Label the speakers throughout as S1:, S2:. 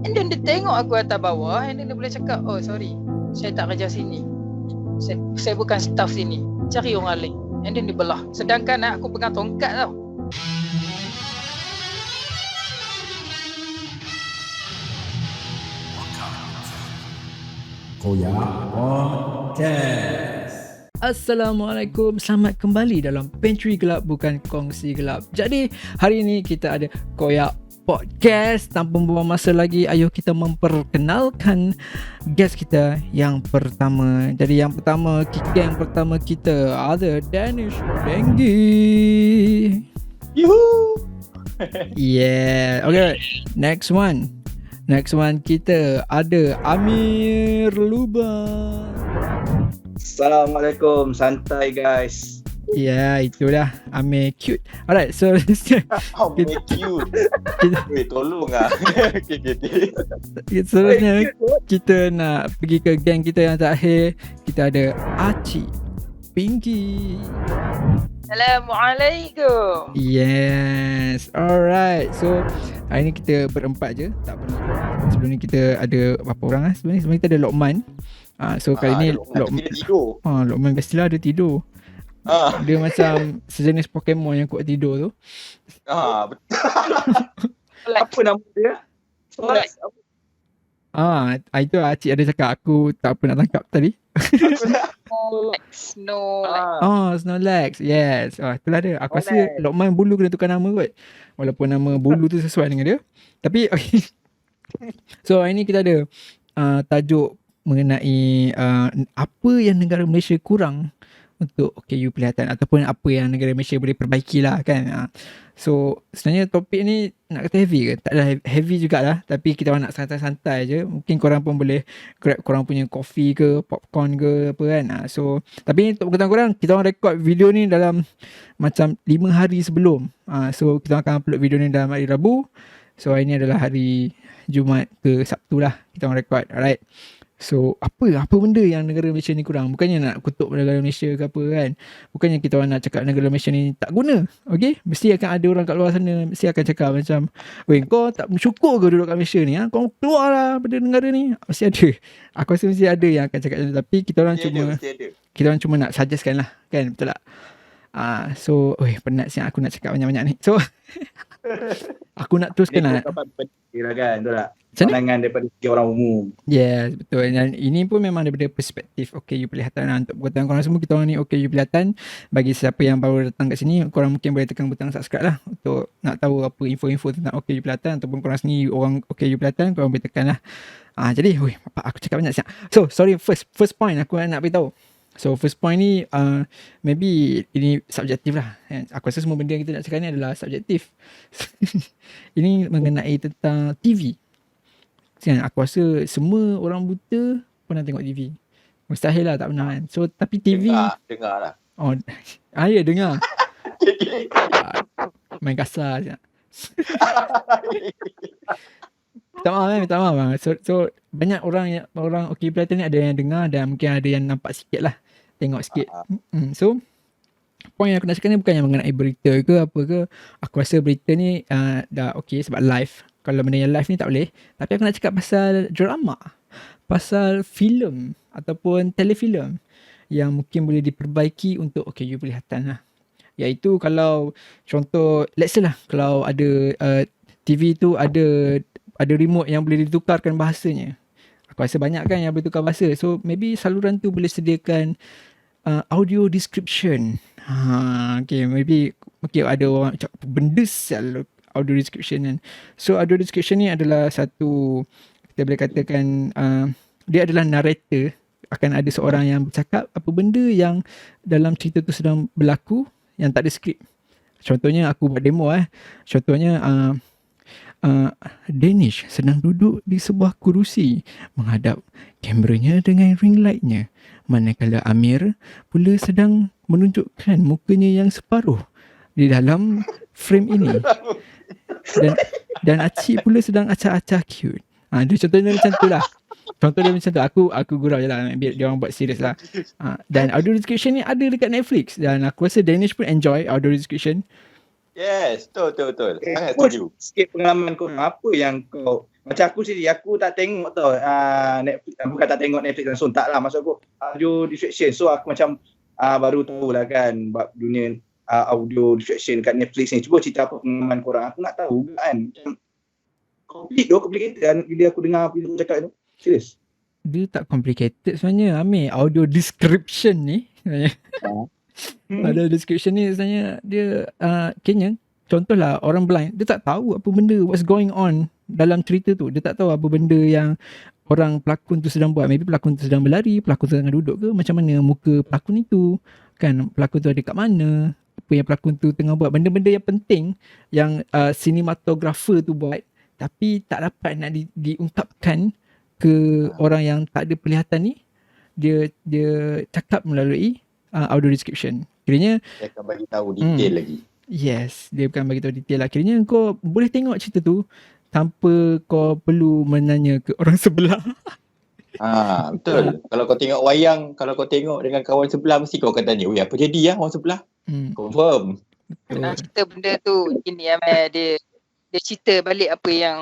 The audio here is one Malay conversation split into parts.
S1: And then dia tengok aku atas bawah, and then dia boleh cakap, oh sorry, saya tak kerja sini, saya bukan staff sini, cari orang lain. And then dia belah. Sedangkan aku pegang tongkat tau.
S2: Koya Podcast. Assalamualaikum, selamat kembali dalam Pantry Gelap bukan Kongsi Gelap. Jadi hari ini kita ada Koya Podcast. Tanpa membuang masa lagi, ayo kita memperkenalkan guest kita yang pertama. Jadi yang pertama, yang pertama kita ada Danish Denggi.
S3: Yuhu.
S2: Yeah. Okay, next one kita ada Amir Luban.
S3: Assalamualaikum, santai guys.
S2: Ya, itu dah Amir cute. Alright, so
S3: Amir cute. Weh, tolong lah.
S2: Seterusnya kita nak pergi ke geng kita yang terakhir. Kita ada Aci Pinky.
S1: Assalamualaikum.
S2: Yes. Alright. So hari ni kita berempat je, tak pernah. Sebelum ni kita ada berapa orang lah? Sebenarnya kita ada Lokman. So kali ni
S3: Lokman tidur.
S2: Lokman biasalah dia tidur. Dia macam sejenis Pokemon yang kuat tidur tu.
S3: Betul. Apa nama dia?
S1: Snorlax.
S2: Itu Acik ada cakap, aku tak apa nak tangkap tadi.
S1: Snorlax.
S2: Snorlax. Yes. Itulah dia. Aku rasa Lokman Bulu kena tukar nama kot. Walaupun nama Bulu tu sesuai dengan dia. Tapi okay. So hari ni kita ada tajuk mengenai apa yang negara Malaysia kurang untuk OKU Pelihatan, ataupun apa yang negara Malaysia boleh perbaiki lah kan. So sebenarnya topik ni nak kata heavy ke? Tak ada heavy jugalah, tapi kita orang nak santai-santai je. Mungkin korang pun boleh grab korang punya coffee ke, popcorn ke apa kan. So tapi untuk pengetahuan korang, kita orang record video ni dalam macam 5 hari sebelum. So kita akan upload video ni dalam hari Rabu. So hari ni adalah hari Jumaat ke Sabtu lah kita orang record. Alright. So apa benda yang negara Malaysia ni kurang? Bukannya nak kutuk negara Malaysia ke apa kan. Bukannya kita orang nak cakap negara Malaysia ni tak guna. Okay, mesti akan ada orang kat luar sana, mesti akan cakap macam, weh kau tak bersyukur ke duduk kat Malaysia ni, kau keluar lah dari negara ni. Mesti ada. Aku rasa mesti ada yang akan cakap macam tu. Tapi kita orang cuma nak suggestkan lah kan. Betul tak? So penat siap aku nak cakap banyak-banyak ni. So aku nak teruskan lah.
S3: Kan, betul tak? Pandangan daripada segi orang umum.
S2: Yes, betul. Dan ini pun memang daripada perspektif OKU Pelihatan lah. Untuk pengetahuan korang semua, kita orang ni OKU Pelihatan. Bagi siapa yang baru datang kat sini, korang mungkin boleh tekan butang subscribe lah untuk nak tahu apa info-info tentang OKU Pelihatan, ataupun korang sendiri orang OKU Pelihatan, korang boleh tekan lah. Jadi, aku cakap banyak siap. So, sorry, first point aku nak beritahu. So first point ni maybe ini subjektif lah. Aku rasa semua benda yang kita nak cakap ni adalah subjektif. Ini mengenai tentang TV. Aku rasa semua orang buta pernah tengok TV. Mustahil lah tak pernah kan. So tapi TV
S3: Dengar lah.
S2: Ya dengar. Main kasar je. Minta maaf bang. So banyak orang OKU Pelihatan ni ada yang dengar dan mungkin ada yang nampak sikit lah. Tengok sikit. So point yang aku nak cakap ni bukannya mengenai berita ke apa ke. Aku rasa berita ni dah okay sebab live. Kalau benda yang live ni tak boleh. Tapi aku nak cakap pasal drama, pasal filem ataupun telefilm yang mungkin boleh diperbaiki untuk OKU Pelihatan lah. Iaitu kalau contoh, let's say lah, kalau ada TV tu ada remote yang boleh ditukarkan bahasanya. Aku rasa banyak kan yang boleh tukar bahasa. So maybe saluran tu boleh sediakan audio description. Okay, maybe ada orang cakap benda sel audio description kan. So audio description ni adalah satu, kita boleh katakan dia adalah narrator. Akan ada seorang yang bercakap apa benda yang dalam cerita tu sedang berlaku yang tak ada skrip. Contohnya aku buat demo Contohnya Danish sedang duduk di sebuah kerusi menghadap kameranya dengan ring lightnya, manakala Amir pula sedang menunjukkan mukanya yang separuh di dalam frame ini, dan Acik pula sedang acah-acah cute. Dia contohnya macam tu lah. Contoh dia macam tu. Aku gurau je lah, biar dia orang buat serius lah. Dan audio description ni ada dekat Netflix, dan aku rasa Danish pun enjoy audio description.
S3: Yes, betul. Sangat setuju. Sikit pengalaman kau, apa yang kau Macam aku sendiri, aku tak tengok tau Netflix, bukan tak tengok Netflix langsung, tak lah. Maksud aku audio description. So aku macam baru tahu lah kan bab dunia audio description kat Netflix ni. Cuba cerita apa pengalaman korang. Aku nak tahu kan. Macam complicated kan bila aku dengar bila aku cakap tu. Serius.
S2: Dia tak complicated sebenarnya. Ambil audio description ni sebenarnya. Audio description ni sebenarnya dia kayaknya contohlah orang blind, dia tak tahu apa benda what's going on dalam cerita tu. Dia tak tahu apa benda yang orang pelakon tu sedang buat. Maybe pelakon tu sedang berlari, pelakon tu sedang duduk ke, macam mana muka pelakon itu, kan pelakon tu ada kat mana, apa yang pelakon tu tengah buat, benda-benda yang penting yang cinematographer tu buat tapi tak dapat nak diungkapkan ke orang yang tak ada penglihatan ni. Dia cakap melalui audio description. Kiranya
S4: Dia akan bagi tahu detail lagi.
S2: yes, dia bukan bagi tahu detail lah. Kiranya kau boleh tengok cerita tu tanpa kau perlu menanya ke orang sebelah.
S4: Betul. Kalau kau tengok wayang, kalau kau tengok dengan kawan sebelah, mesti kau akan tanya, weh apa jadi orang sebelah? Confirm.
S1: Nak cerita benda tu gini Amel, dia cerita balik apa yang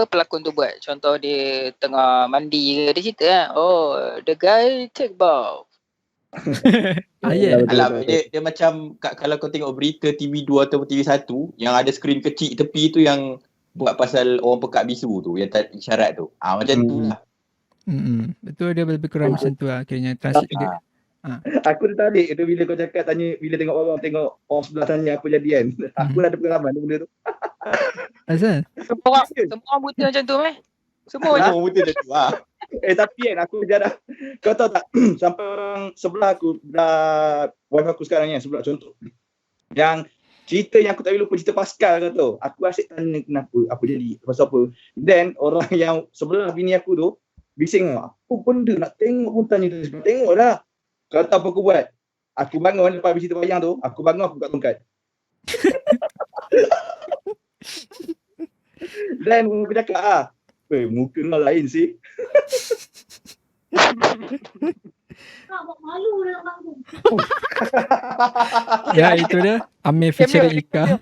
S1: pelakon tu buat. Contoh dia tengah mandi ke, dia cerita lah, oh the guy take bath.
S2: Yeah.
S4: Alah, dia macam kalau kau tengok berita TV2 atau TV1 yang ada skrin kecil tepi tu yang buat pasal orang pekat bisu tu, yang tak isyarat tu. Macam tu lah.
S2: Betul, dia lebih kurang macam tu lah kiranya translate dia.
S3: Aku tertarik tu bila kau cakap tanya, bila tengok orang tengok orang sebelah tanya apa jadi kan. Aku dah ada pengalaman benda tu.
S2: Asal?
S1: Semua orang buta macam tu Semua
S4: Orang buta macam tu lah.
S3: Tapi kan aku jarang. Kau tahu tak sampai orang sebelah aku dah wife aku sekarang ni sebelah contoh. Yang cerita yang aku tak boleh lupa cerita Pascal kau tahu. Aku asyik tanya kenapa, apa jadi, pasal apa. Then orang yang sebelah bini aku tu bising, apa benda nak tengok pun tanya tu. Tengok dah. Kau tahu apa aku buat? Aku bangun lepas habis cerita wayang tu, aku bangun aku buka tongkat. Dan aku cakap muka kau lain sih.
S5: Malu nak bangun.
S2: Ya, itu dia Amir featuring Ika.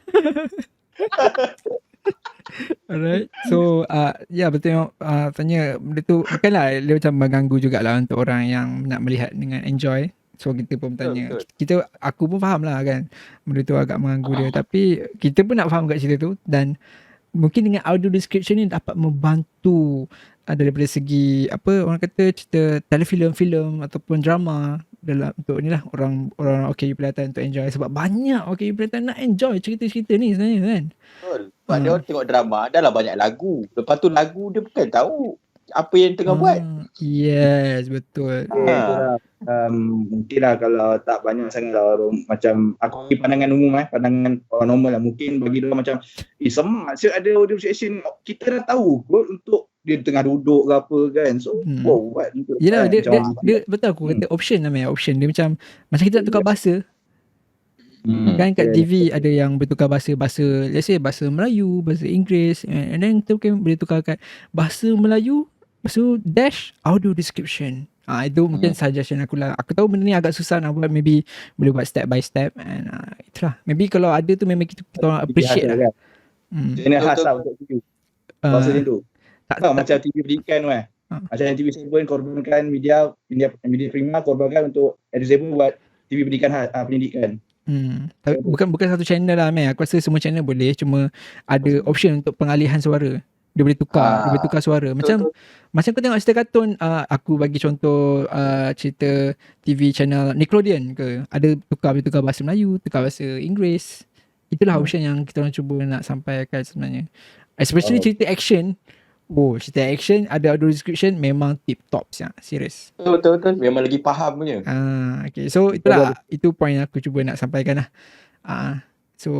S2: Alright. So ya betul, tanya benda tu bukanlah dia macam mengganggu jugalah untuk orang yang nak melihat dengan enjoy. So kita pun bertanya, aku pun faham lah kan benda tu agak mengganggu dia, tapi kita pun nak faham kat cerita tu, dan mungkin dengan audio description ni dapat membantu daripada segi apa orang kata cerita telefilm ataupun drama dalam untuk ni lah orang OKU Pelihatan untuk enjoy, sebab banyak OKU Pelihatan nak enjoy cerita-cerita ni sebenarnya kan.
S4: Betul. Sebab dia orang tengok drama dah lah banyak lagu. Lepas tu lagu dia bukan tahu apa yang tengah buat.
S2: Yes, betul.
S3: Mungkin lah kalau tak banyak sangat lah orang, macam aku bagi pandangan umum pandangan orang normal lah, mungkin bagi dia macam semak ada audio description, kita dah tahu kot untuk dia tengah duduk ke apa kan. So buat
S2: yelah, dia betul aku kata option namanya option. Dia macam kita nak tukar bahasa. Kan kat TV ada yang bertukar bahasa, let's say bahasa Melayu, bahasa Inggeris, and then kita boleh tukar kat bahasa Melayu, lepas tu dash audio description. Itu mungkin suggestion aku lah. Aku tahu benda ni agak susah nak buat, maybe boleh buat step by step, and itulah. Maybe kalau ada tu memang kita orang appreciate lah.
S3: Channel khas lah untuk TV. Bahasa macam tu. Macam TV pendidikan macam TV7 korbankan media prima, korbankan untuk Eduzable buat TV pendidikan.
S2: Tapi bukan satu channel lah, aku rasa semua channel boleh, cuma ada option untuk pengalihan suara. Dia boleh tukar suara. Macam kau tengok cerita kartun, aku bagi contoh cerita TV channel Nickelodeon ke, ada boleh tukar bahasa Melayu, tukar bahasa Inggeris. Itulah option yang kita orang cuba nak sampaikan sebenarnya. Especially cerita action. Cerita action ada audio description memang tip top siap, serius.
S4: Betul. Memang lagi faham punya.
S2: Okay. So itulah, itu point yang aku cuba nak sampaikan lah. So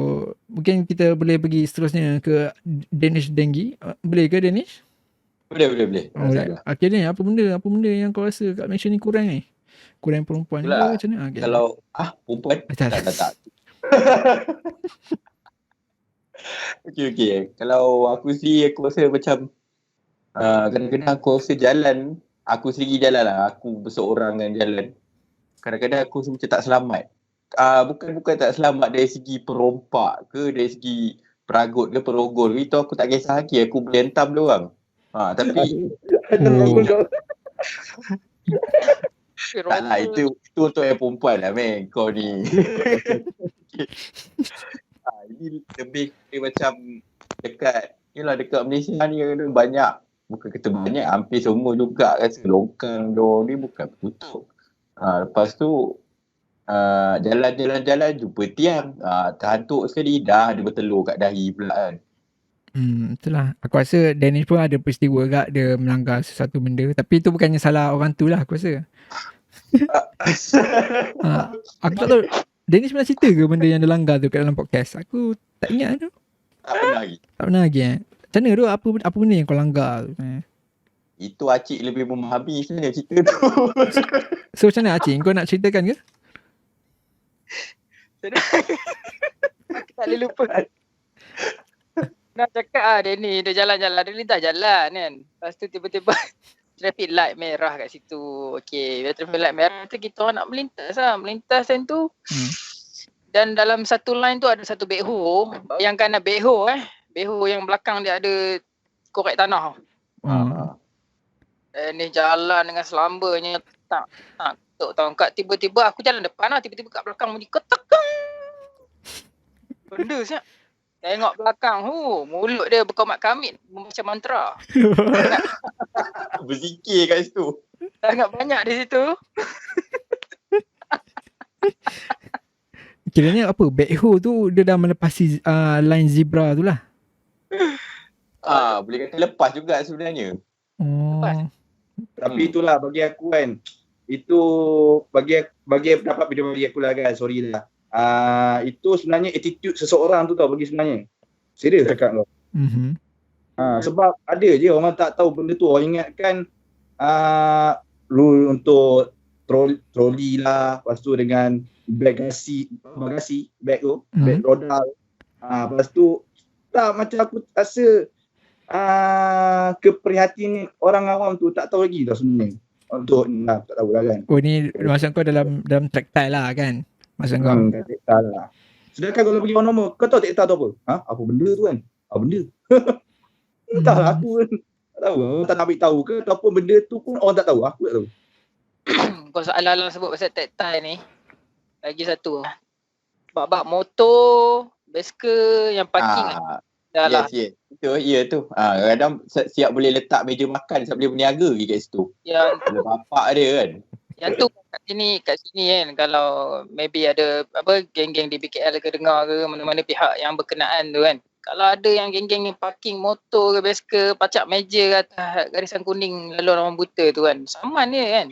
S2: mungkin kita boleh pergi seterusnya ke Danish Denggi. Boleh ke Danish?
S4: Boleh.
S2: Okay ni, apa benda yang kau rasa kat Malaysia ni kurang ni? Kurang perempuan ke macam mana? Okay.
S4: Kalau perempuan? Tak. Okay. Kalau aku sendiri, aku rasa macam kadang-kadang aku rasa jalan, aku sendiri jalan lah, aku berseorang dengan jalan, kadang-kadang aku macam tak selamat. Bukan tak selamat dari segi perompak ke, dari segi peragut ke perogol, itu aku tak kisah lagi, aku boleh hentam dia orang. Tapi
S3: Ada rokok kau.
S4: tak lah, itu untuk yang perempuan lah kau ni. Ini lebih macam dekat Malaysia ni banyak, bukan kata banyak, hampir semua juga rasa longkang ni bukan tutup. Lepas tu jalan jumpa tiang, terhantuk sekali dah ada bertelur kat dahi pula kan.
S2: Itulah. Aku rasa Danish pun ada peristiwa agak dia melanggar sesuatu benda. Tapi itu bukannya salah orang tu lah aku rasa. Aku tak tahu Danish pernah cerita ke benda yang dia langgar tu kat dalam podcast? Aku tak ingat tu.
S4: Tak pernah lagi.
S2: Macam mana tu? Apa benda yang kau langgar tu?
S4: Itu Acik lebih memahami sebenarnya cerita tu.
S2: So macam mana Acik? Kau nak ceritakan ke?
S1: Aku tak boleh lupa. Nak cakap dia ni, dia jalan-jalan, dia lintas jalan kan. Lepas tu tiba-tiba traffic light merah kat situ. Okey, bila traffic light merah tu kita orang nak melintas lah. Melintas time tu. Dan dalam satu line tu ada satu backhoe. Bayangkan ada backhoe backhoe yang belakang dia ada korek tanah. Ni jalan dengan selambanya. Tak tongkat. Tiba-tiba aku jalan depan lah. Tiba-tiba kat belakang bunyi ketekang. Benda siap. Tengok belakang, mulut dia berkomat kamit membaca mantra.
S4: Berzikir kat situ.
S1: Sangat banyak di situ.
S2: Kiranya apa? Backhoe tu dia dah melepasi line zebra tu lah.
S4: Boleh kata lepas juga sebenarnya.
S1: Lepas.
S3: Tapi itulah bagi aku kan. Itu bagi pendapat bagi aku lah kan. Sorry lah. Itu sebenarnya attitude seseorang tu tau bagi sebenarnya. Serius cakap kau. Sebab ada je orang tak tahu benda tu. Orang ingatkan rule untuk troli lah. Lepas tu dengan bagasi bag tu, bag rodal. Lepas tu tak, macam aku rasa keprihatinan orang awam tu tak tahu lagi tau sebenarnya. Untuk tak tahu lah kan.
S2: Oh ni maksud kau dalam tactile lah kan? Maksud kau?
S3: Tak lah. Sedangkan kalau bagi orang normal, kau tahu tak tu apa? Apa benda tu kan? Apa benda? Entahlah aku kan. Tak tahu. Tak nak beritahu ke ataupun benda tu pun orang tak tahu. Aku tak tahu.
S1: Kau soalan sebut pasal tactile ni. Lagi satu. Bab motor, basikal yang parking dah lah.
S4: Yes. Ya tu. Kadang siap boleh letak meja makan, siap boleh berniaga lagi kat situ.
S1: Yang
S4: Ada bapak dia kan.
S1: Yang tu kat sini kan, kalau maybe ada geng-geng di BKL ke dengar ke mana-mana pihak yang berkenaan tu kan. Kalau ada yang geng-geng yang parking motor ke basikal, pacak meja ke atas garisan kuning lalu orang buta tu kan. Saman dia kan.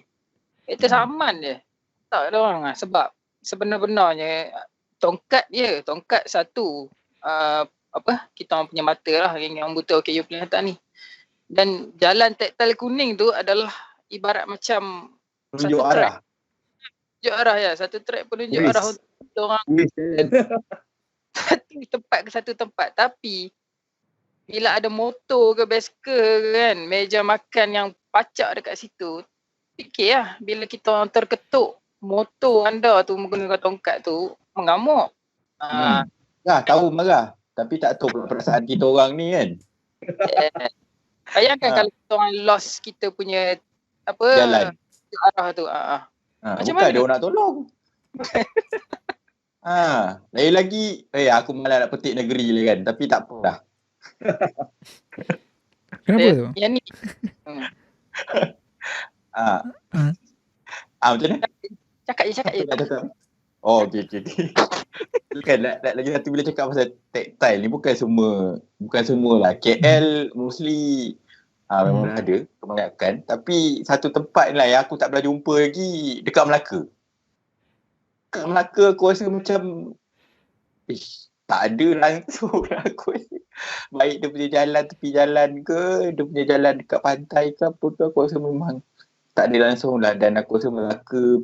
S1: Itu saman dia. Tak ada orang lah. Sebab sebenar-benarnya tongkat satu kita orang punya mata lah, geng-geng orang buta OKU Perkhidmatan ni. Dan jalan tactile kuning tu adalah ibarat macam
S4: Tunjuk arah.
S1: Tunjuk arah ya. Satu track penunjuk arah untuk orang satu tempat ke satu tempat. Tapi bila ada motor ke basikal kan, meja makan yang pacak dekat situ, fikirlah bila kita orang terketuk motor anda tu menggunakan tongkat tu mengamuk.
S4: Tahu marah. Tapi tak tahu perasaan kita orang ni kan.
S1: Bayangkan kalau kita orang lost kita punya
S4: jalan
S1: arah tu.
S4: Macam mana dia orang nak tolong? Lagi aku malah nak petik negeri lah kan. Tapi tak apa dah.
S2: Kenapa tu?
S1: Yang ni.
S4: Macam mana?
S1: Cakap je.
S4: Oh, okey. Kan lagi satu bila cakap pasal tactile ni bukan semua lah. KL mostly memang ada kebanyakan. Tapi satu tempat ni lah yang aku tak pernah jumpa lagi dekat Melaka. Dekat Melaka aku rasa macam tak ada langsung lah aku rasa. Baik dia punya jalan tepi jalan ke, dia punya jalan dekat pantai ke apa tu, aku rasa memang tak ada langsung lah. Dan aku rasa Melaka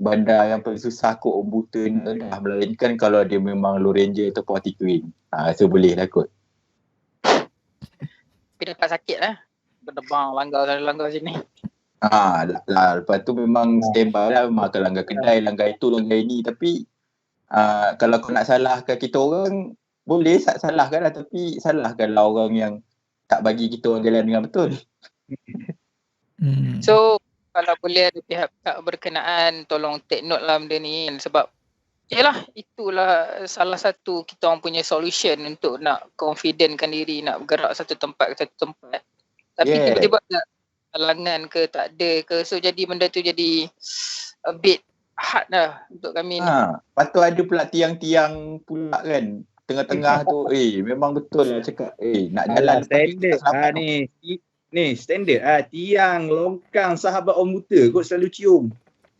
S4: bandar yang paling susah kot orang buta ni dah, melainkan kalau dia memang low ranger atau party queen. So boleh lah kot.
S1: Tapi dapat sakit lah. Berdebang langgar sini.
S4: Lepas tu memang standby lah. Memang akan langgar kedai, langgar itu, langgar ini. Tapi kalau kau nak salahkan kita orang, boleh salahkan lah. Tapi salahkanlah orang yang tak bagi kita orang jalan dengan betul.
S1: So kalau boleh ada pihak-pihak berkenaan tolong take note lah benda ni kan. Sebab yalah itulah salah satu kita orang punya solution untuk nak confidentkan diri nak bergerak satu tempat ke satu tempat. Tapi tiba-tiba ada halangan ke tak ada ke, so jadi benda tu jadi a bit hard lah untuk kami ni.
S4: Lepas tu ada pula tiang-tiang pula kan. Tengah-tengah tu memang betul lah cakap nak jalan
S3: standard ni standard tiang longkang sahabat orang buta kot selalu cium.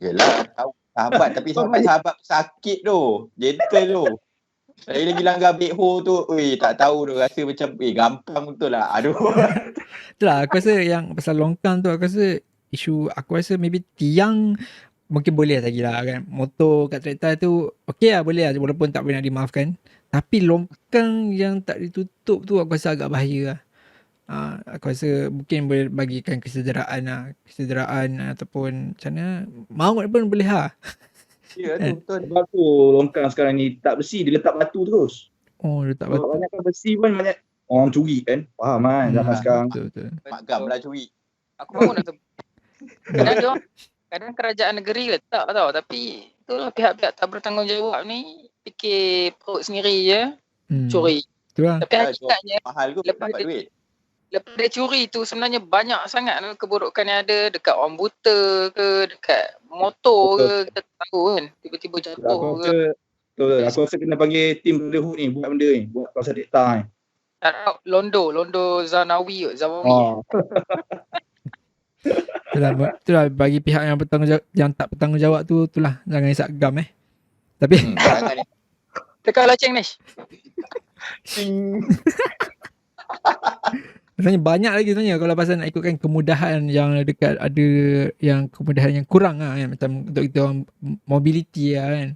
S4: Yelah tahu sahabat tapi sahabat sakit tu, gentle tu. Saya lagi langgar big hole tu, tak tahu tu, rasa macam gampang betul lah. Aduh.
S2: Itulah aku rasa yang pasal longkang tu, aku rasa isu, aku rasa maybe tiang mungkin boleh lagi lah kan. Motor kat traktor tu okey lah, boleh lah walaupun tak boleh nak dimaafkan. Tapi longkang yang tak ditutup tu aku rasa agak bahaya lah. Aku rasa mungkin boleh bagikan kesedaraan ataupun macam mana, maut pun boleh lah.
S4: Ya tu betul.
S3: Sebab tu longkang sekarang ni tak besi, dia letak batu terus.
S2: Letak batu.
S3: Banyak besi pun banyak orang curi kan. Faham kan zaman sekarang.
S2: Betul.
S4: Mak gam lah curi.
S1: Aku baru nak sebut. Kadang kerajaan negeri letak tau, tapi itulah pihak-pihak tak bertanggungjawab ni fikir perut sendiri je, curi.
S2: Itulah.
S1: Tapi hakikatnya
S4: mahal ke
S1: lepas
S4: dapat duit.
S1: Lepas dia curi tu sebenarnya banyak sangat keburukan yang ada dekat orang buta ke, dekat motor ke, kita tahu kan, tiba-tiba jatuh ke.
S3: Aku rasa kena panggil tim Brotherhood ni buat benda ni, buat pasal data ni.
S1: Londo Zanawi.
S2: Itulah bagi pihak yang tak bertanggungjawab tu, itulah jangan isap gam Tapi
S1: tekan loceng ni.
S2: sebenarnya banyak lagi sebenarnya kalau pasal nak ikutkan kemudahan yang dekat, ada yang kemudahan yang kurang lah kan, macam untuk kita orang mobility lah kan,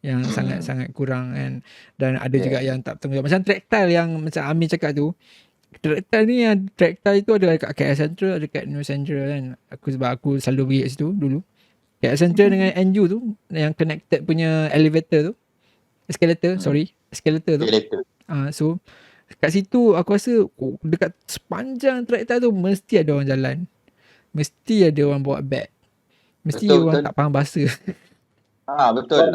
S2: yang sangat-sangat kurang kan. Dan ada juga yang tak bertanggungjawab, macam traktor yang macam Amir cakap tu. Traktor itu ada dekat KL Central, ada dekat New Central kan. Sebab aku selalu pergi kat situ dulu. KL Central dengan NU tu yang connected punya elevator tu, escalator tu. So kat situ aku rasa dekat sepanjang traktor tu mesti ada orang jalan. Mesti ada orang bawa beg. Mesti orang tak faham bahasa.
S4: Betul.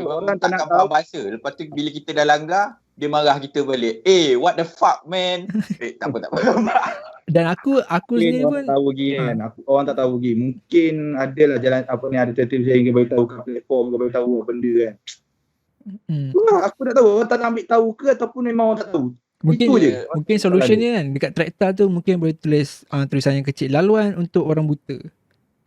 S4: Orang tak faham bahasa. Lepas tu bila kita dah langgar, dia marah kita balik. What the fuck man? Tak apa.
S2: Dan aku sendiri pun
S3: tahu lagi kan. Orang tak tahu lagi. Mungkin adalah jalan ada tertib saya ingin bagi tahu kat platform ke, bagi tahu benda kan. Aku tak tahu orang tak nak ambil tahu ke ataupun memang orang tak tahu.
S2: Mungkin solutionnya kan dekat traktor tu mungkin boleh tulis tulisan yang kecil, laluan untuk orang buta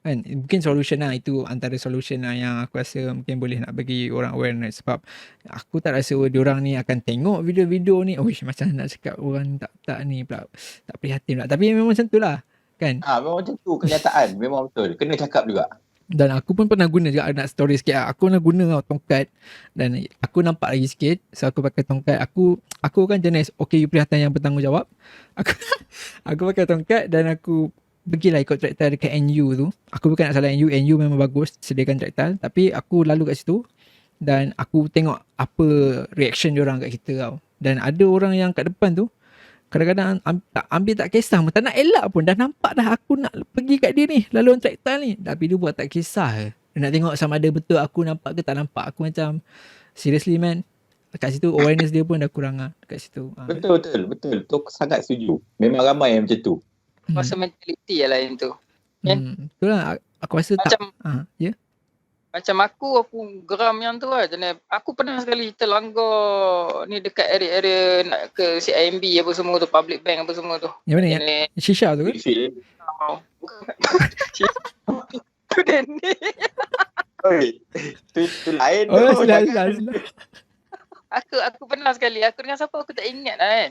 S2: kan. Mungkin solution lah, itu antara solution lah yang aku rasa mungkin boleh nak bagi orang awareness. Sebab aku tak rasa diorang ni akan tengok video-video ni, macam nak cakap orang tak ni pula, tak prihatin pula. Tapi memang macam tu lah kan.
S4: Memang macam tu kenyataan. Memang betul, kena cakap juga.
S2: Dan aku pun pernah guna juga, nak story sikit lah. Aku pernah guna tongkat dan aku nampak lagi sikit, so aku pakai tongkat. Aku kan jenis OKU Perkhidmatan yang bertanggungjawab. Aku pakai tongkat dan aku pergilah ikut traktor dekat NU tu. Aku bukan nak salah NU memang bagus sediakan traktor, tapi aku lalu kat situ dan aku tengok apa reaction diorang kat kita tau. Dan ada orang yang kat depan tu kadang-kadang ambil tak kisah, tak nak elak pun, dah nampak dah aku nak pergi kat dia ni, laluan traktor ni, tapi dia buat tak kisah. Dia nak tengok sama ada betul aku nampak ke tak nampak. Aku macam seriously man, kat situ awareness dia pun dah kurang lah kat situ.
S4: Betul. Tu aku sangat setuju. Memang ramai yang macam tu.
S1: Masa mentality yang lain tu.
S2: Itulah aku rasa
S1: macam,
S2: ya.
S1: Macam aku geram yang tu lah. Aku pernah sekali terlanggar ni dekat area-area nak ke CIMB apa semua tu, public bank apa semua tu.
S2: Yang mana ya? Shisha tu ke?
S1: Bukan. Tu dia ni.
S4: Tu lain tu.
S2: Silah.
S1: Aku pernah sekali, aku dengan siapa aku tak ingat lah kan.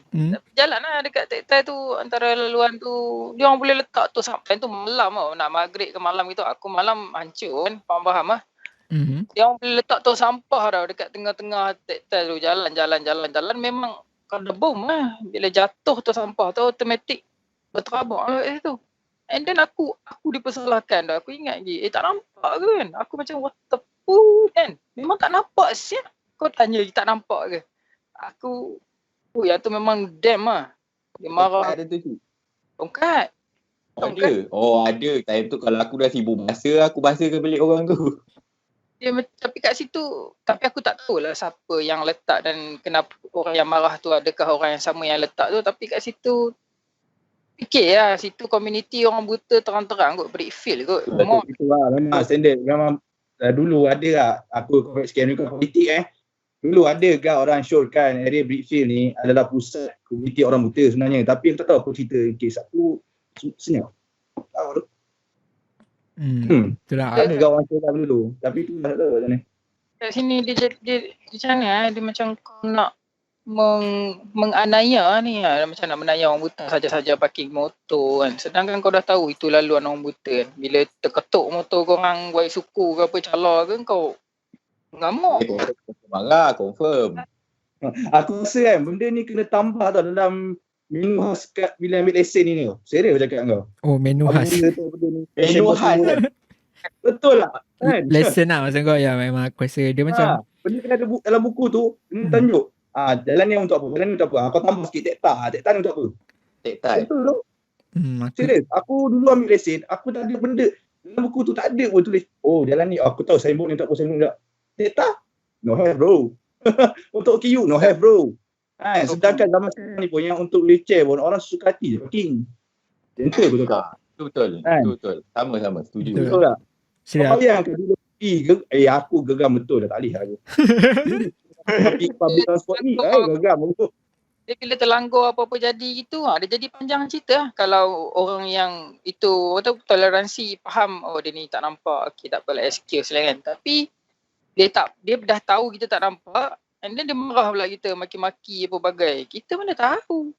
S1: Jalan lah dekat traktor tu, antara laluan tu, dia orang boleh letak tu sampai tu malam tau, nak maghrib ke malam gitu. Aku malam hancur kan, faham lah. Dia orang boleh letak tu sampah tau dekat tengah-tengah traktor tu, jalan, memang kena bom lah. Bila jatuh tu sampah tu, automatik berterabak lah kat situ. And then aku dipersalahkan dah. Aku ingat lagi, tak nampak ke kan? Aku macam what the fuck kan? Memang tak nampak siap. Kau tanya tak nampak ke? Aku, yang tu memang damn lah. Dia marah.
S4: Ada tu.
S1: Tongkat.
S4: Ada. Oh ada. Time tu kalau aku dah sibuk basa, aku basakan balik orang tu.
S1: Tapi kat situ, tapi aku tak tahulah siapa yang letak dan kenapa orang yang marah tu, adakah orang yang sama yang letak tu. Tapi kat situ fikir lah, situ community orang buta terang-terang kot, break feel kot.
S3: Itulah memang standard. Memang dulu ada lah, aku korek sikit ni politik dulu ada kan orang syorkan area Brickfield ni adalah pusat komuniti orang buta sebenarnya, tapi aku tak tahu apa cerita kes aku senyap. Tahu
S2: Itulah.
S3: ada kan orang syorkan dulu, tapi tu tak tahu macam mana.
S1: Kat sini dia macam mana dia macam kau nak menganiaya ni macam nak menganiaya orang buta saja-saja parking motor kan. Sedangkan kau dah tahu itu laluan orang buta kan. Bila terketuk motor korang buat suku ke apa cala ke, kau ngamuk.
S4: Marah, confirm.
S3: Aku rasa kan benda ni kena tambah tau dalam menu khas kat bila ambil lesen ni tau. Serius cakap kau.
S2: Oh, menu khas.
S4: Menu khas.
S3: Betul lah kan?
S2: Lesson lah maksud kau. Ya memang aku rasa dia macam
S3: benda kena ada dalam buku tu, kena tunjuk. Jalan ni untuk apa? Jalan ni untuk apa? Kau tambah sikit tektar ni untuk apa?
S4: Tektar.
S3: Betul tu. Serius, aku dulu ambil lesen, aku tak ada benda dalam buku tu, tak ada pun tulis. Oh, jalan ni aku tahu signboard ni untuk apa, signboard ni tak. Tektar? No have bro. Untuk OKU, no have bro. Sedangkan zaman sekarang ni pun yang untuk wheelchair pun orang suka hati je parking. Betul tak?
S4: Betul. Sama-sama, setuju.
S3: Betul tak? Kau yang ke dulu aku geram betul dah, tak boleh aku. Public transport ni geram aku.
S1: Dia bila terlanggar apa-apa jadi gitu, dia jadi panjang cerita lah. Kalau orang yang itu toleransi faham, oh dia ni tak nampak, okay tak apalah excuse lah kan. Tapi dia dah tahu kita tak nampak, and then dia marah pula kita, maki-maki apa bagai. Kita mana tahu.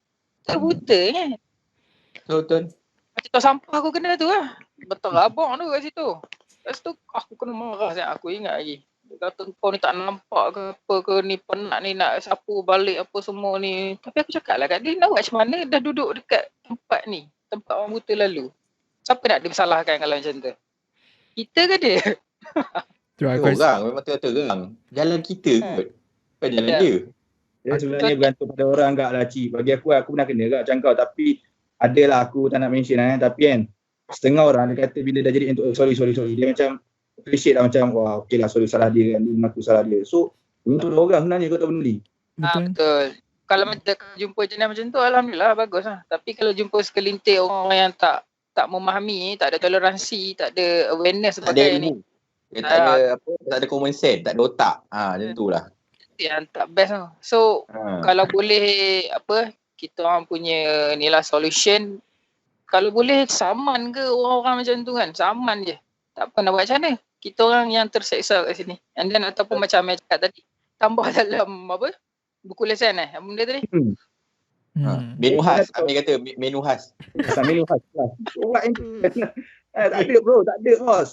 S1: Tak buta kan.
S4: Betul.
S1: Macam tong sampah aku kena tu lah. Betul rabak tu kat situ. Lepas tu aku kena marah saya. Aku ingat lagi. Dia kata kau ni tak nampak ke apa ke ni, penat ni nak sapu balik apa semua ni. Tapi aku cakap lah kat dia, nak buat macam mana dah duduk dekat tempat ni. Tempat orang buta lalu. Siapa nak disalahkan kalau macam tu? Kita ke dia?
S4: Orang memang terang. Jalan kita kot. Bukan jalan dia.
S3: Dia sebenarnya bergantung pada orang agak lah cik. Bagi aku pernah kena agak macam kau. Tapi adalah aku tak nak mention tapi kan setengah orang dia kata bila dah jadi untuk sorry. Dia macam appreciate lah macam wah okey lah, sorry salah dia kan. Dia mengaku salah dia. So untuk orang sebenarnya kau tak peduli.
S1: Betul. Kalau jumpa jenis macam tu, alhamdulillah bagus lah. Tapi kalau jumpa sekelintir orang yang tak memahami, tak ada toleransi, tak ada awareness sebagai ni.
S4: Dia tak ada common sense, tak ada otak. Macam tu lah.
S1: Yang tak best lah. So kalau boleh kita orang punya ni lah solution, kalau boleh saman ke orang-orang macam tu kan, saman je. Tak apa nak buat macam mana. Kita orang yang terseksa kat sini. And then ataupun macam saya cakap tadi, tambah dalam buku lesen benda tadi.
S4: Menu khas, Amir kata menu khas.
S3: Menu khas lah. Orang itu. Tak ada bro, tak ada bos.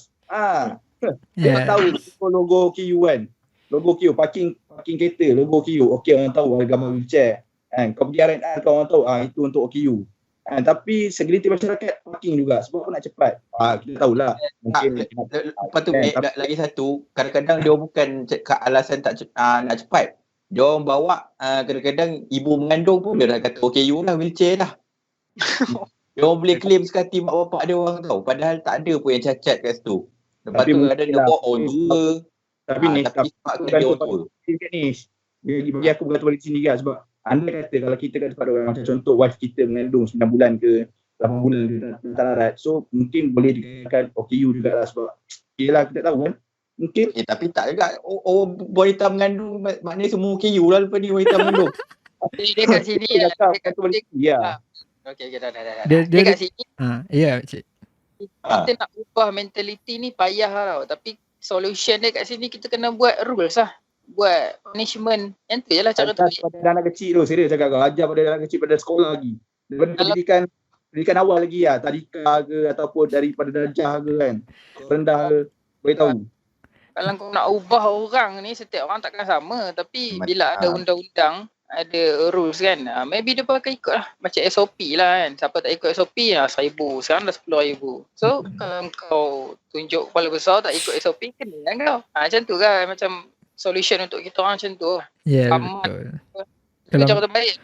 S3: Dia tahu logo KU kan. Logo KU, parking kereta, logo KU. Okey, orang tahu gambar wheelchair. Kau pergi R&R kau orang tahu itu untuk OKU. Tapi segelintir masyarakat parking juga sebab nak cepat. Kita tahulah. Mungkin
S4: lepas tu lagi satu, kadang-kadang dia bukan alasan tak nak cepat. Dia orang bawa kadang-kadang ibu mengandung pun dia nak kata OKU lah, wheelchair lah. Dia orang boleh claim sekati mak bapak dia orang tahu. Padahal tak ada pun yang cacat kat situ. Lepas tu ada dia bawa orang tua. Tapi dia orang tua. Bagi aku berkata balik sini juga sebab anda kata kalau kita kat tempat orang, macam contoh wife kita mengandung 9 bulan ke 8 bulan ke tak larat, so mungkin boleh dikatakan OKU jugalah sebab yelah kita tahu kan mungkin tapi tak juga orang wanita mengandung maknanya semua OKU lah lepas ni wanita mengandung.
S1: Dia kat sini okey dah. Dia kat sini
S2: cik.
S1: Kita nak ubah mentaliti ni payah tau, tapi solution dia kat sini kita kena buat rules lah. Buat punishment. Yang tu je lah cara terbaik.
S3: Pada anak kecil tu, serius cakap kau. Ajar pada anak kecil pada sekolah lagi. Daripada pendidikan awal lagi tadika ke ataupun daripada darjah ke kan. Rendah ke. Boleh tahu.
S1: Kalau kau nak ubah orang ni, setiap orang takkan sama. Tapi bila ada undang-undang, ada rules kan. Maybe dia pakai ikut lah. Macam SOP lah kan. Siapa tak ikut SOP, 1,000. Sekarang dah 10,000. So, kalau kau tunjuk kepala besar tak ikut SOP, kena kan kau. Macam tu kan. Macam solution untuk kita orang macam tu.
S2: Ya, betul.
S1: Itu cara terbaik.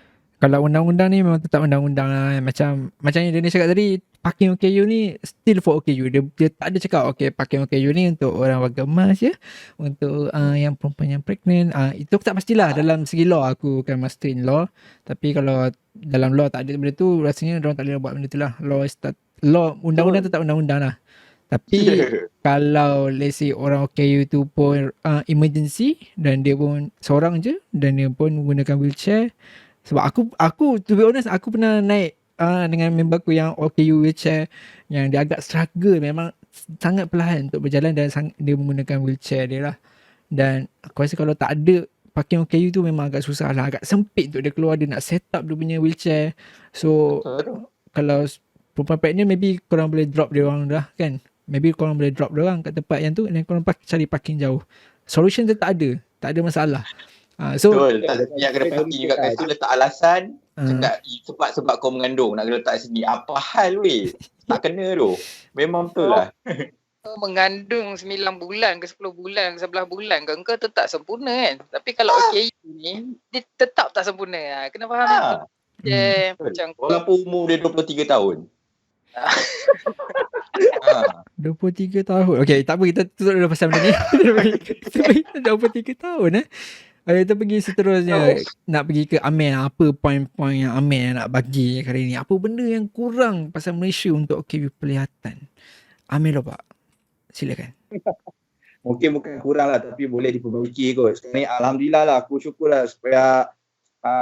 S2: Kalau undang-undang ni memang tetap undang-undang lah. Macam yang Dennis cakap tadi, parking OKU ni still for OKU. Dia tak ada cakap okay, parking OKU ni untuk orang warga emas je, untuk yang perempuan yang pregnant. Itu aku tak pastilah. Dalam segi law aku kan master in law. Tapi kalau dalam law tak ada benda tu, rasanya orang tak boleh buat benda tu lah. Law undang-undang tetap undang-undang lah. Tapi kalau let's say orang OKU tu pun emergency dan dia pun seorang je dan dia pun menggunakan wheelchair. Sebab aku to be honest, aku pernah naik dengan member aku yang OKU wheelchair, yang dia agak struggle, memang sangat perlahan untuk berjalan dan dia menggunakan wheelchair dia lah. Dan aku rasa kalau tak ada parking OKU tu memang agak susah lah, agak sempit untuk dia keluar, dia nak set up dia punya wheelchair. So kalau perempuan pregnant, maybe korang boleh drop dia orang dah kan. Maybe korang boleh drop dia orang kat tempat yang tu dan korang cari parking jauh. Solution tu tak ada masalah. So
S4: betul, tak yang kena parking juga kat situ, letak alasan cakap sebab kau mengandung nak letak sini. Apa hal weh? Tak kena tu. Memang betul lah.
S1: Kau mengandung 9 bulan ke 10 bulan ke 11 bulan ke, engkau tetap sempurna kan. Tapi kalau OKU ni dia tetap tak sempurna. Kena faham tu. Macam
S4: walaupun umur dia 23 tahun.
S2: 23 tahun. Okay, tak apa, kita tutup dulu pasal benda ni. 23 tahun kita pergi seterusnya. Nak pergi ke Amin. Apa poin-poin yang Amin nak bagi kali ni? Apa benda yang kurang pasal Malaysia untuk OKU penglihatan? Amin Pak, silakan.
S3: Mungkin bukan kurang lah, tapi boleh diperbaiki kot. Sekarang ni Alhamdulillah lah, aku syukur lah supaya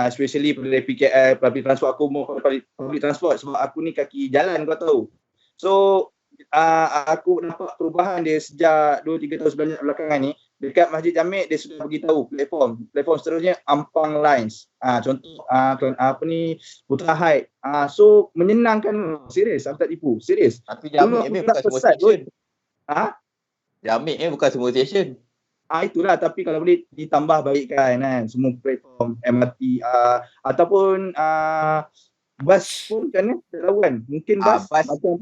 S3: especially pada PKL, public transport, aku mau public transport sebab aku ni kaki jalan, kau tahu. So aku nampak perubahan dia sejak 2-3 tahun belakangan ni. Dekat Masjid Jamek dia sudah beritahu platform seterusnya Ampang Lines. Contoh Putra Height. So menyenangkan, serius, aku tak tipu, serius.
S4: Tapi Jamek ni bukan semua stesen. Jamek ni bukan semua stesen.
S3: Itulah, tapi kalau boleh ditambah baikkan kan semua platform MRT ataupun bas pun macam mana, tak tahu kan. Mungkin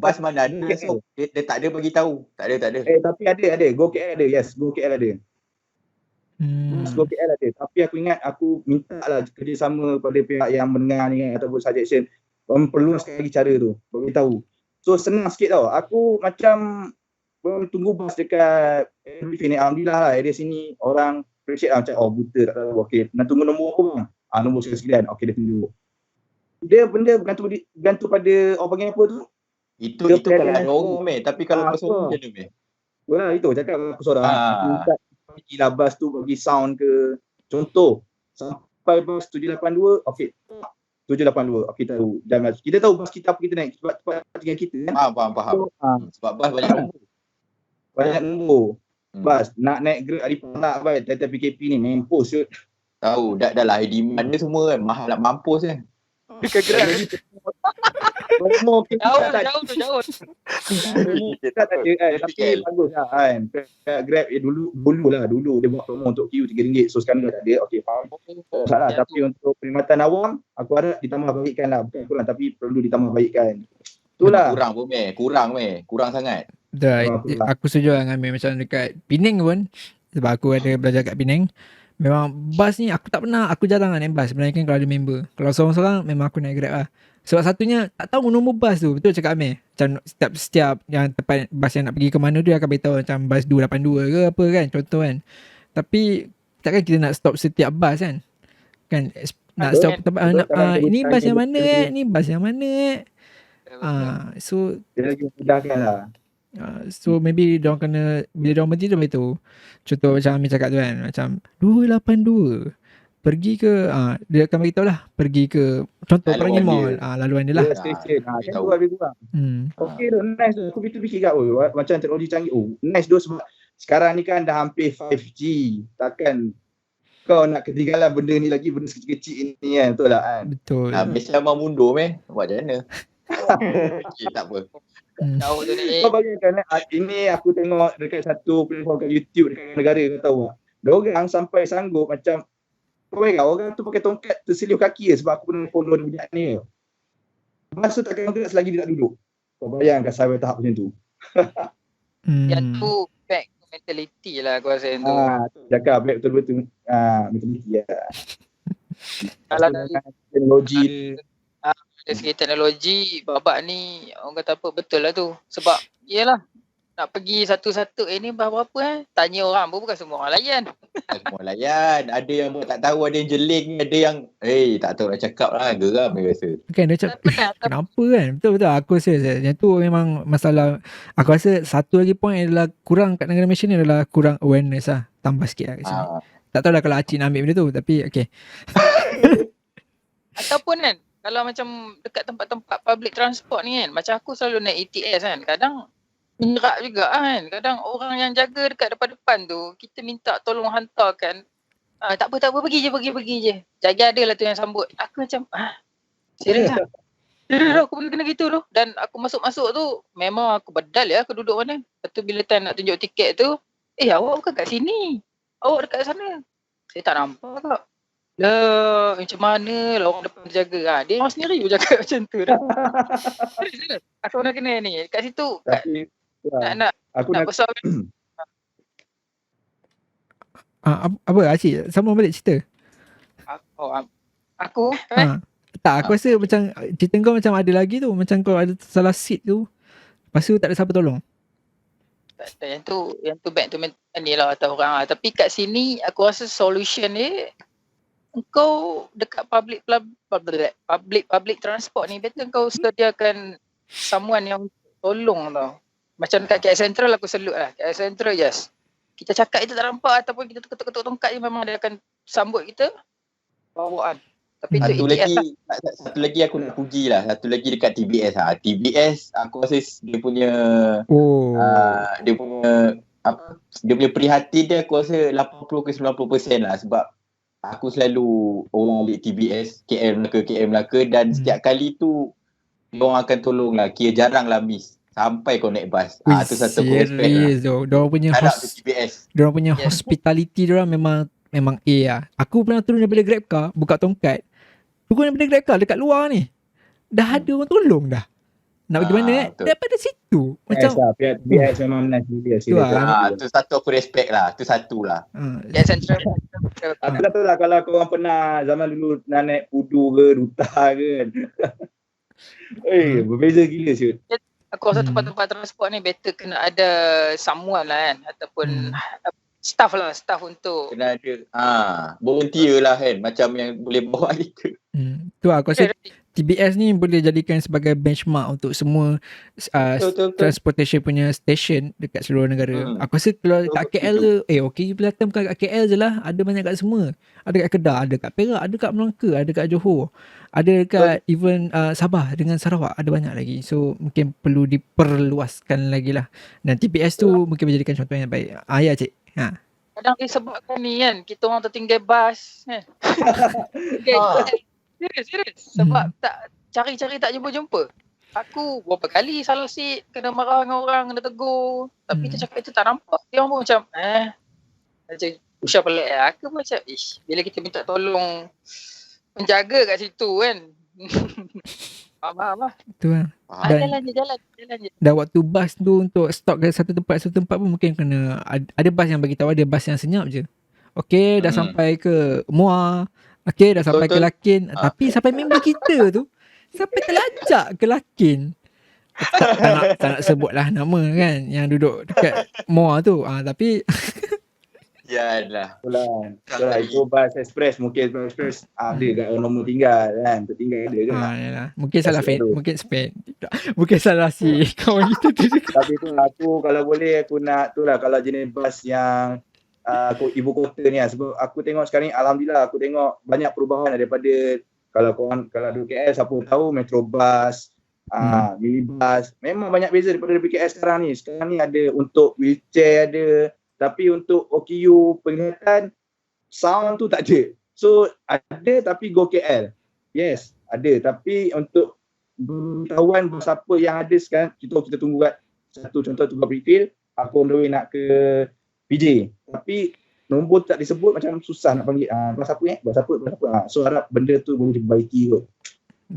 S4: bas mana ada esok. Dia tak ada bagi tahu. Tak ada.
S3: Tapi ada. Go KL ada. Yes, Go KL ada. Go KL ada. Tapi aku ingat, aku minta lah kerjasama pada pihak yang mendengar ni kan, ataupun suggestion. Perlu sekali lagi cara tu, bagi tahu. So senang sikit tau. Aku macam tunggu bas dekat LBF ni. Alhamdulillah lah, area sini orang appreciate lah, macam buta tak tahu. Okay, nak tunggu nombor apa bang? Nombor sekian. Okay, dia tunjuk. Dia benda bergantung pada orang panggil apa tu.
S4: Itu kalau ada orang tapi kalau kau seorang macam mana?
S3: Wah, itu cakap aku seorang. Pergilah bas tu bagi sound ke. Contoh, sampai bas 782, okey. 782, okey tahu. Dan kita tahu bas kita apa kita naik sebab tempat tinggal kita kan.
S4: Faham. Sebab bas banyak nombor.
S3: Banyak nombor. Bas nak naik Grab Adipanak baik tiap PKP ni mampus siut.
S4: Tahu, dah lah demand dia semua kan. Mahal nak mampus kan.
S1: Dekat Grab. Jauh.
S3: Tak ada tapi bagus lah kan. Grab dulu dia buat promo untuk queue RM3. So sekarang dah tak ada. Okey, faham. Salah, tapi untuk perkhidmatan awam aku harap ditambah baikkan lah. Bukan kurang, tapi perlu ditambah baikkan. Itulah. Kurang sangat.
S2: Aku setuju dengan Amir. Macam dekat Penang pun, sebab aku ada belajar kat Penang, memang bas ni aku tak pernah, aku jarang naik bas. Melainkan kalau ada member. Kalau seorang-seorang memang aku naik Grab lah. Sebab satunya tak tahu nombor bas tu. Betul cakap Amir. Macam setiap yang tempat bas yang nak pergi ke mana dia akan beritahu macam bas 282 ke apa kan, contoh kan. Tapi takkan kita nak stop setiap bas kan. Kan nak stop tempat ini bas yang mana ni bas yang mana so
S3: dia lagi mudahkan lah.
S2: So maybe diorang kena, bila diorang berhenti dia beritahu. Contoh macam Amir cakap tu kan, macam 282 pergi ke dia akan beritahu lah, pergi ke contoh Perangi Mall, laluan dia lah.
S3: Station tahu lebih kurang. Okey tu, nice tu. Aku fikir kat macam teknologi canggih. Nice tu sebab sekarang ni kan dah hampir 5G. Takkan kau nak ketinggalan benda ni lagi, benda kecil-kecil ni kan, betul tak kan?
S2: Betul.
S4: Malaysia memang mundur buat macam mana? Okay, tak apa.
S1: Jauh tu ni.
S3: Kau bayangkan ini aku tengok dekat satu platform kat YouTube dekat negara, kau tahu tak? Diorang sampai sanggup macam, kau bayangkan orang tu pakai tongkat terselip kaki sebab aku pernah follow dia budak ni. Masa takkan gerak selagi dia tak duduk. Kau bayangkan sampai tahap macam tu.
S1: Yang tu back mentality lah aku rasa yang tu.
S3: Cakap betul-betul mentality lah.
S1: Kalau
S3: dengan teknologi
S1: dari segi teknologi, babak ni orang kata apa, betul lah tu. Sebab yelah, nak pergi satu-satu, ni berapa tanya orang pun bukan semua orang layan.
S4: Semua layan. Ada yang buat tak tahu, ada yang jeling, ada yang tak tahu nak cakap lah, geram dia rasa.
S2: Kan dia cakap, kenapa kan? Betul-betul aku rasa yang tu memang masalah. Aku rasa satu lagi point adalah kurang kat negara Malaysia ni adalah kurang awareness lah. Tambah sikit lah kat sini. Tak tahu lah kalau Acik nak ambil benda tu, tapi okay.
S1: Ataupun kan, kalau macam dekat tempat-tempat public transport ni kan, macam aku selalu naik ETS kan, kadang menyerak juga kan. Kadang orang yang jaga dekat depan-depan tu, kita minta tolong hantarkan, tak apa, pergi je. Jaga ada lah tu yang sambut. Aku macam, serius lah. Serius lah, aku kena gitu tu. Dan aku masuk-masuk tu, memang aku bedal ya, aku duduk mana. Lepas tu bila time nak tunjuk tiket tu, awak bukan kat sini. Awak dekat sana. Saya tak nampak tak. Lah, macam mana lah orang depan jaga. Dia orang sendiri pun jaga macam tu dah. Serius. Aku nak kena ni. Kat situ,
S3: tapi
S1: nak
S3: aku nak
S1: besar.
S2: Apa Acik? Sambung balik cerita.
S1: Aku
S2: Tak, aku rasa macam cerita kau macam ada lagi tu. Macam kau ada salah seat tu. Lepas tu tak ada siapa tolong.
S1: Yang tu back to ni lah atas orang lah. Tapi kat sini aku rasa solution ni, engkau dekat public transport ni betul kau sediakan someone yang tolong tau. Macam dekat KL Central aku salute lah. KL Central yes. Kita cakap itu tak nampak ataupun kita ketuk-ketuk tongkat je, memang dia akan sambut kita bawaan. Tapi
S4: Satu lagi aku nak puji lah. Satu lagi dekat TBS lah. TBS aku rasa dia punya dia punya prihatin dia aku rasa 80 ke 90% lah. Sebab aku selalu orang balik TBS KL Melaka dan setiap kali tu diorang akan tolong lah. Kira jarang lah miss sampai kau naik bas. Tu satu aku respect lah.
S2: Diorang punya
S4: TBS.
S2: Diorang punya hospitality diorang memang A lah. Aku pernah turun daripada Grab car, buka tongkat. Turun daripada Grab car dekat luar ni. Dah ada orang tolong dah. Nak pergi mana daripada situ. Macam
S3: TBS memang menang dia.
S4: Tu satu aku respect lah. Tu satu lah.
S1: Ya Central.
S3: Aku tak tahu lah kalau korang pernah zaman dulu nak naik Pudu ke Duta ke kan. Berbeza gila siut.
S1: Aku rasa tempat-tempat transport ni better kena ada someone lah kan. Ataupun staff untuk
S4: kena ada volunteer lah kan. Macam yang boleh bawa kita.
S2: Tu aku rasa TBS ni boleh jadikan sebagai benchmark untuk semua transportation punya station dekat seluruh negara. Aku rasa kalau kat KL tu, okey Belatan bukan kat KL je lah. Ada banyak kat semua. Ada kat Kedah, ada kat Perak, ada kat Melaka, ada kat Johor. Ada dekat even Sabah dengan Sarawak, ada banyak lagi. So mungkin perlu diperluaskan lagi lah. Dan TBS tu mungkin menjadikan contoh yang baik. Ya cik.
S1: Kadang disebabkan ni kan, kita orang tertinggal bas kan. Serius. Sebab tak cari-cari tak jumpa-jumpa. Aku berapa kali salah seat, kena marah dengan orang, kena tegur. Tapi dia cakap itu tak nampak. Dia orang pun macam macam usah pelik. Aku macam bila kita minta tolong penjaga kat situ kan. Faham lah.
S2: Betul lah.
S1: Jalan je.
S2: Dan waktu bas tu untuk stop ke satu tempat pun mungkin kena ada bas yang bagi tahu, ada bas yang senyap je. Okey, dah sampai ke Muar. Okey, dah sampai ke Lakin. Tapi sampai member kita tu sampai terlajak ke Lakin. Tak nak sebut lah nama kan yang duduk dekat Muar tu. Tapi
S4: Yalah.
S3: Itulah itu bas express, mungkin bas express ada kat nombor tinggal kan, tertinggal ada kan.
S2: Yalah. Mungkin salah mungkin spend. Mungkin salah si kawan kita tu.
S3: Tapi tu aku kalau boleh aku nak tu lah kalau jenis bas yang ibu kota ni lah. Sebab aku tengok sekarang ni alhamdulillah aku tengok banyak perubahan daripada kalau di KL siapa tahu Metrobus, minibus, memang banyak beza daripada KL sekarang ni. Sekarang ni ada untuk wheelchair ada. Tapi untuk OKU penglihatan, sound tu tak ada. So ada tapi go KL. Yes, ada. Tapi untuk pengetahuan siapa yang ada sekarang, kita tunggu kat satu contoh tu Brigfield, aku on the way nak ke PJ. Tapi nombor tak disebut macam susah nak panggil. Bas apa? So harap benda tu boleh diperbaiki kot.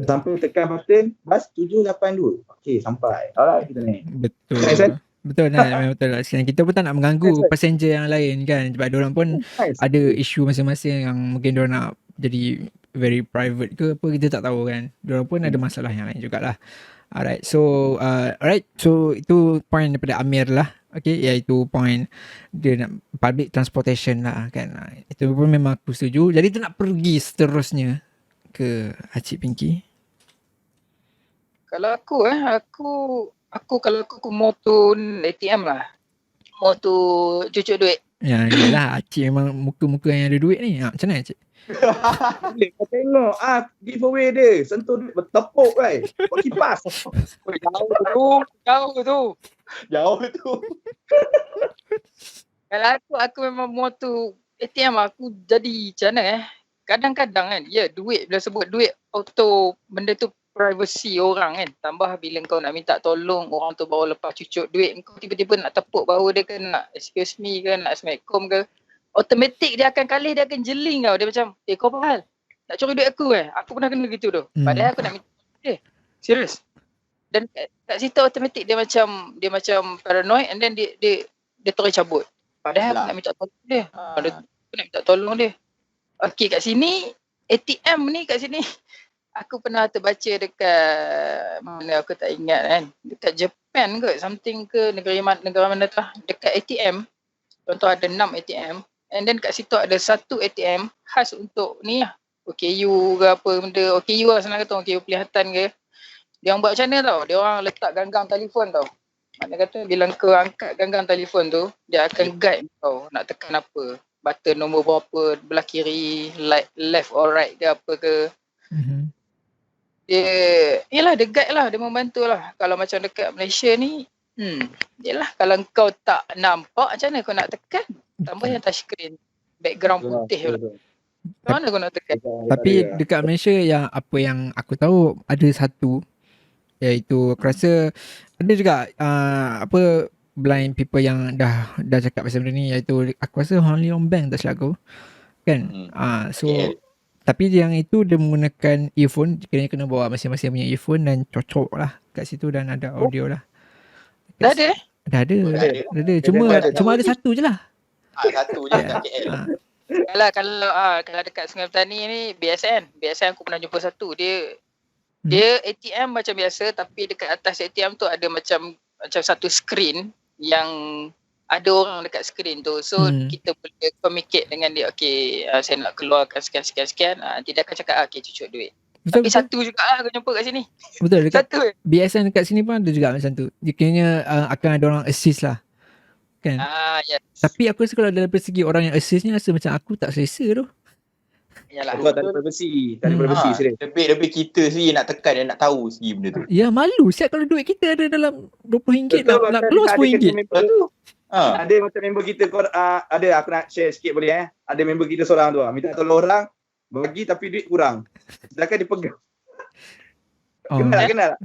S3: Sampai tekan button, bas 782. Okay, sampai. Alright, kita naik.
S2: Betul. Betul lah, betul lah. Sekarang kita pun tak nak mengganggu passenger yang lain kan. Sebab diorang pun ada isu masing-masing yang mungkin diorang nak jadi very private ke apa, kita tak tahu kan. Diorang pun ada masalah yang lain jugalah. Alright, so itu point daripada Amir lah. Okay, iaitu point dia nak public transportation lah kan. Itu pun memang aku setuju. Jadi tu nak pergi seterusnya ke Acik Pinky.
S1: Kalau aku kalau aku mau tu ATM lah. Mau tu cucuk duit.
S2: Ya, yelah Acik memang muka-muka yang ada duit ni. Macam mana Acik?
S3: Kau tengok giveaway dia. Sentuh duit bertepuk kan. Kau kipas.
S1: Jauh tu.
S4: Jauh tu.
S1: Kalau aku memang mau tu ATM aku jadi macam mana kadang-kadang kan duit, bila sebut duit auto benda tu privacy orang kan. Tambah bila kau nak minta tolong orang tu baru lepas cucuk duit, kau tiba-tiba nak tepuk bahu dia ke, nak excuse me ke, nak assalamualaikum ke, automatik dia akan kalih, dia akan jeling kau. Dia macam kau apa hal nak curi duit aku aku pernah kena gitu tu. Padahal aku nak minta serius. Dan kat situ automatik dia macam paranoid, and then dia terus cabut. Padahal aku nak minta tolong dia. Aku nak minta tolong dia. Okey, kat sini ATM ni kat sini aku pernah terbaca dekat mana aku tak ingat kan. Dekat Japan ke something ke negara mana tu lah. Dekat ATM contoh ada 6 ATM, and then kat situ ada satu ATM khas untuk ni lah, OKU ke apa benda, OKU lah senang kata, OKU pelihatan ke. Dia orang buat macam mana tau, dia orang letak ganggang telefon tau. Maknanya kata bila kau angkat ganggang telefon tu, dia akan guide kau nak tekan apa, button nombor berapa, belah kiri, left or right ke apa ke. Dia guide lah, dia membantu lah. Kalau macam dekat Malaysia ni, yelah kalau kau tak nampak macam mana kau nak tekan. Tambah yang touchscreen, background putih pula. Macam mana kau nak tekan?
S2: Tapi dekat Malaysia yang apa yang aku tahu ada satu, iaitu aku rasa ada juga blind people yang dah cakap pasal benda ni, iaitu aku rasa Hong Leong Bank tak silap aku kan. Tapi yang itu dia menggunakan earphone, kena bawa masing-masing punya earphone dan cocok lah kat situ, dan ada audio lah.
S1: Dah ada?
S2: Dah ada. Cuma ada satu je lah.
S4: Satu je kat KL.
S1: Kalau dekat Sungai Petani ni BSN aku pernah jumpa satu. Dia ATM macam biasa, tapi dekat atas ATM tu ada macam satu skrin yang ada orang dekat skrin tu. So kita boleh communicate dengan dia. Okay, saya nak keluarkan sekian. Nanti dia akan cakap okay, cucuk duit.
S2: Betul,
S1: tapi satu juga aku jumpa kat sini.
S2: Betul, dekat
S1: satu
S2: BSN dekat sini pun ada juga macam tu. Dia kiranya akan ada orang assist lah kan.
S1: Yes.
S2: Tapi aku rasa kalau dalam segi orang yang assist ni, rasa macam aku tak selesa tu.
S1: Yalah.
S3: Kau tak ada privacy. Tak ada privacy serius.
S4: Lebih kita sendiri nak tekan dan nak tahu segi benda tu.
S2: Ya, malu siap kalau duit kita ada dalam RM20 nak keluar RM10.
S3: Ada macam member kita, ada aku nak share sikit boleh Ada member kita seorang tu minta tolong orang bagi tapi duit kurang. Sedangkan dia pegang. Kenal.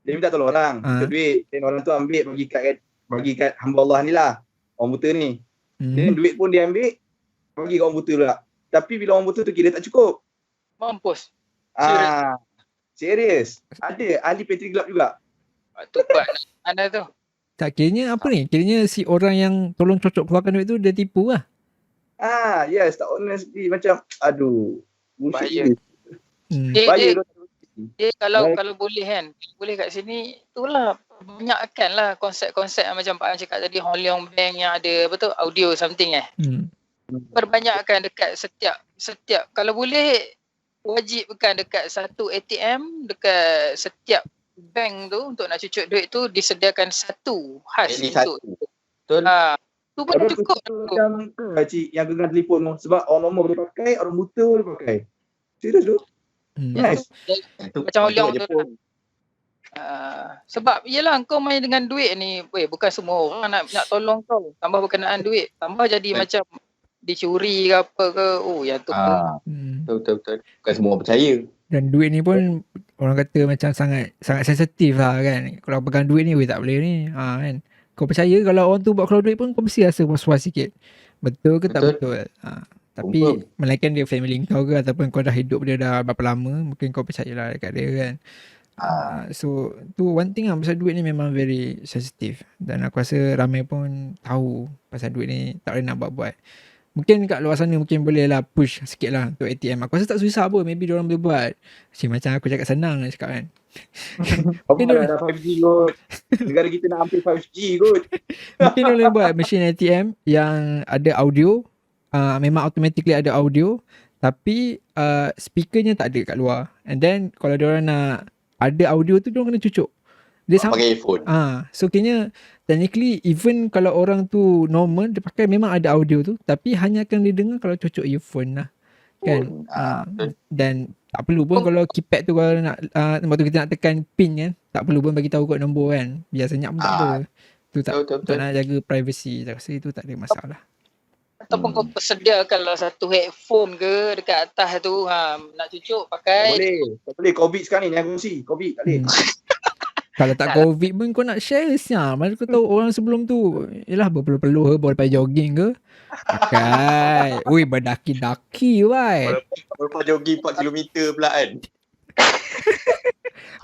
S3: Dia minta tolong orang, minta duit, dan orang tu ambil bagi kat hamba Allah ni lah, orang buta ni. Dan duit pun dia ambil bagi kat orang buta pula. Tapi bila orang buta tu kira tak cukup.
S1: Mampus.
S3: Serius. Ada ahli petri gelap juga.
S1: Tu buat anda tu.
S2: Tak, kiranya apa ni? Kiranya si orang yang tolong cocok keluarkan duit tu dia tipu lah.
S3: Yes, tak honestly macam aduh.
S1: Bahaya. Dia kalau boleh kan, boleh kat sini itulah banyakkan lah konsep-konsep macam Pak An cakap tadi, Hong Leong Bank yang ada apa tu, audio something perbanyakkan dekat setiap kalau boleh wajibkan dekat satu ATM dekat setiap bank tu, untuk nak cucuk duit tu disediakan satu khas untuk
S4: betul.
S1: Tu pun cukup
S3: macam cik yang genggam telefon tu, sebab orang normal boleh pakai, orang buta boleh pakai. Serius tu. Nice.
S1: Macam Hong Leong tu sebab yelah kau main dengan duit ni, bukan semua orang nak tolong kau, tambah berkenaan duit, tambah jadi macam dicuri ke apa ke, yang tu
S4: betul. Bukan semua orang percaya.
S2: Dan duit ni pun orang kata macam sangat sensitif lah kan. Kalau pegang duit ni tak boleh ni kan. Kau percaya kalau orang tu buat keluar duit pun kau mesti rasa was-was sikit. Betul ke tak betul? Tapi melainkan dia family kau ke, ataupun kau dah hidup dia dah berapa lama, mungkin kau percayalah dekat dia kan. So tu one thing lah, pasal duit ni memang very sensitive. Dan aku rasa ramai pun tahu pasal duit ni, tak boleh nak buat-buat. Mungkin kat luar sana mungkin boleh lah push sikit lah untuk ATM. Aku rasa tak susah pun. Maybe diorang boleh buat. Macam aku cakap senang lah cakap kan.
S3: Apa
S2: Mungkin
S3: dah 5G kot. Negara kita nak hampir 5G kot.
S2: Mungkin boleh buat mesin ATM yang ada audio. Memang automatically ada audio. Tapi speakernya tak ada kat luar. And then kalau diorang nak ada audio tu, diorang kena cucuk. Dia
S4: Pakai earphone.
S2: So kayaknya technically even kalau orang tu normal, dia pakai memang ada audio tu. Tapi hanya akan didengar kalau cucuk earphone lah. Kan? Dan tak perlu pun kalau keypad tu kalau nak waktu kita nak tekan pin kan, tak perlu pun bagi tahu kot nombor kan. Biar senyap pun tak apa. Tu tak untuk nak jaga privacy. Saya rasa itu tak ada masalah.
S1: Ataupun kau persediakanlah satu headphone ke dekat atas tu, nak cucuk pakai.
S3: Tak boleh. COVID sekarang ni, jangan kongsi. COVID tak boleh.
S2: Kalau tak COVID pun kau nak share siap. Mana kau tahu orang sebelum tu yelah berpeluh-peluh boleh pergi jogging ke. Pakai. Ui berdaki-daki wai.
S4: Walaupun jogging 4 km pula kan.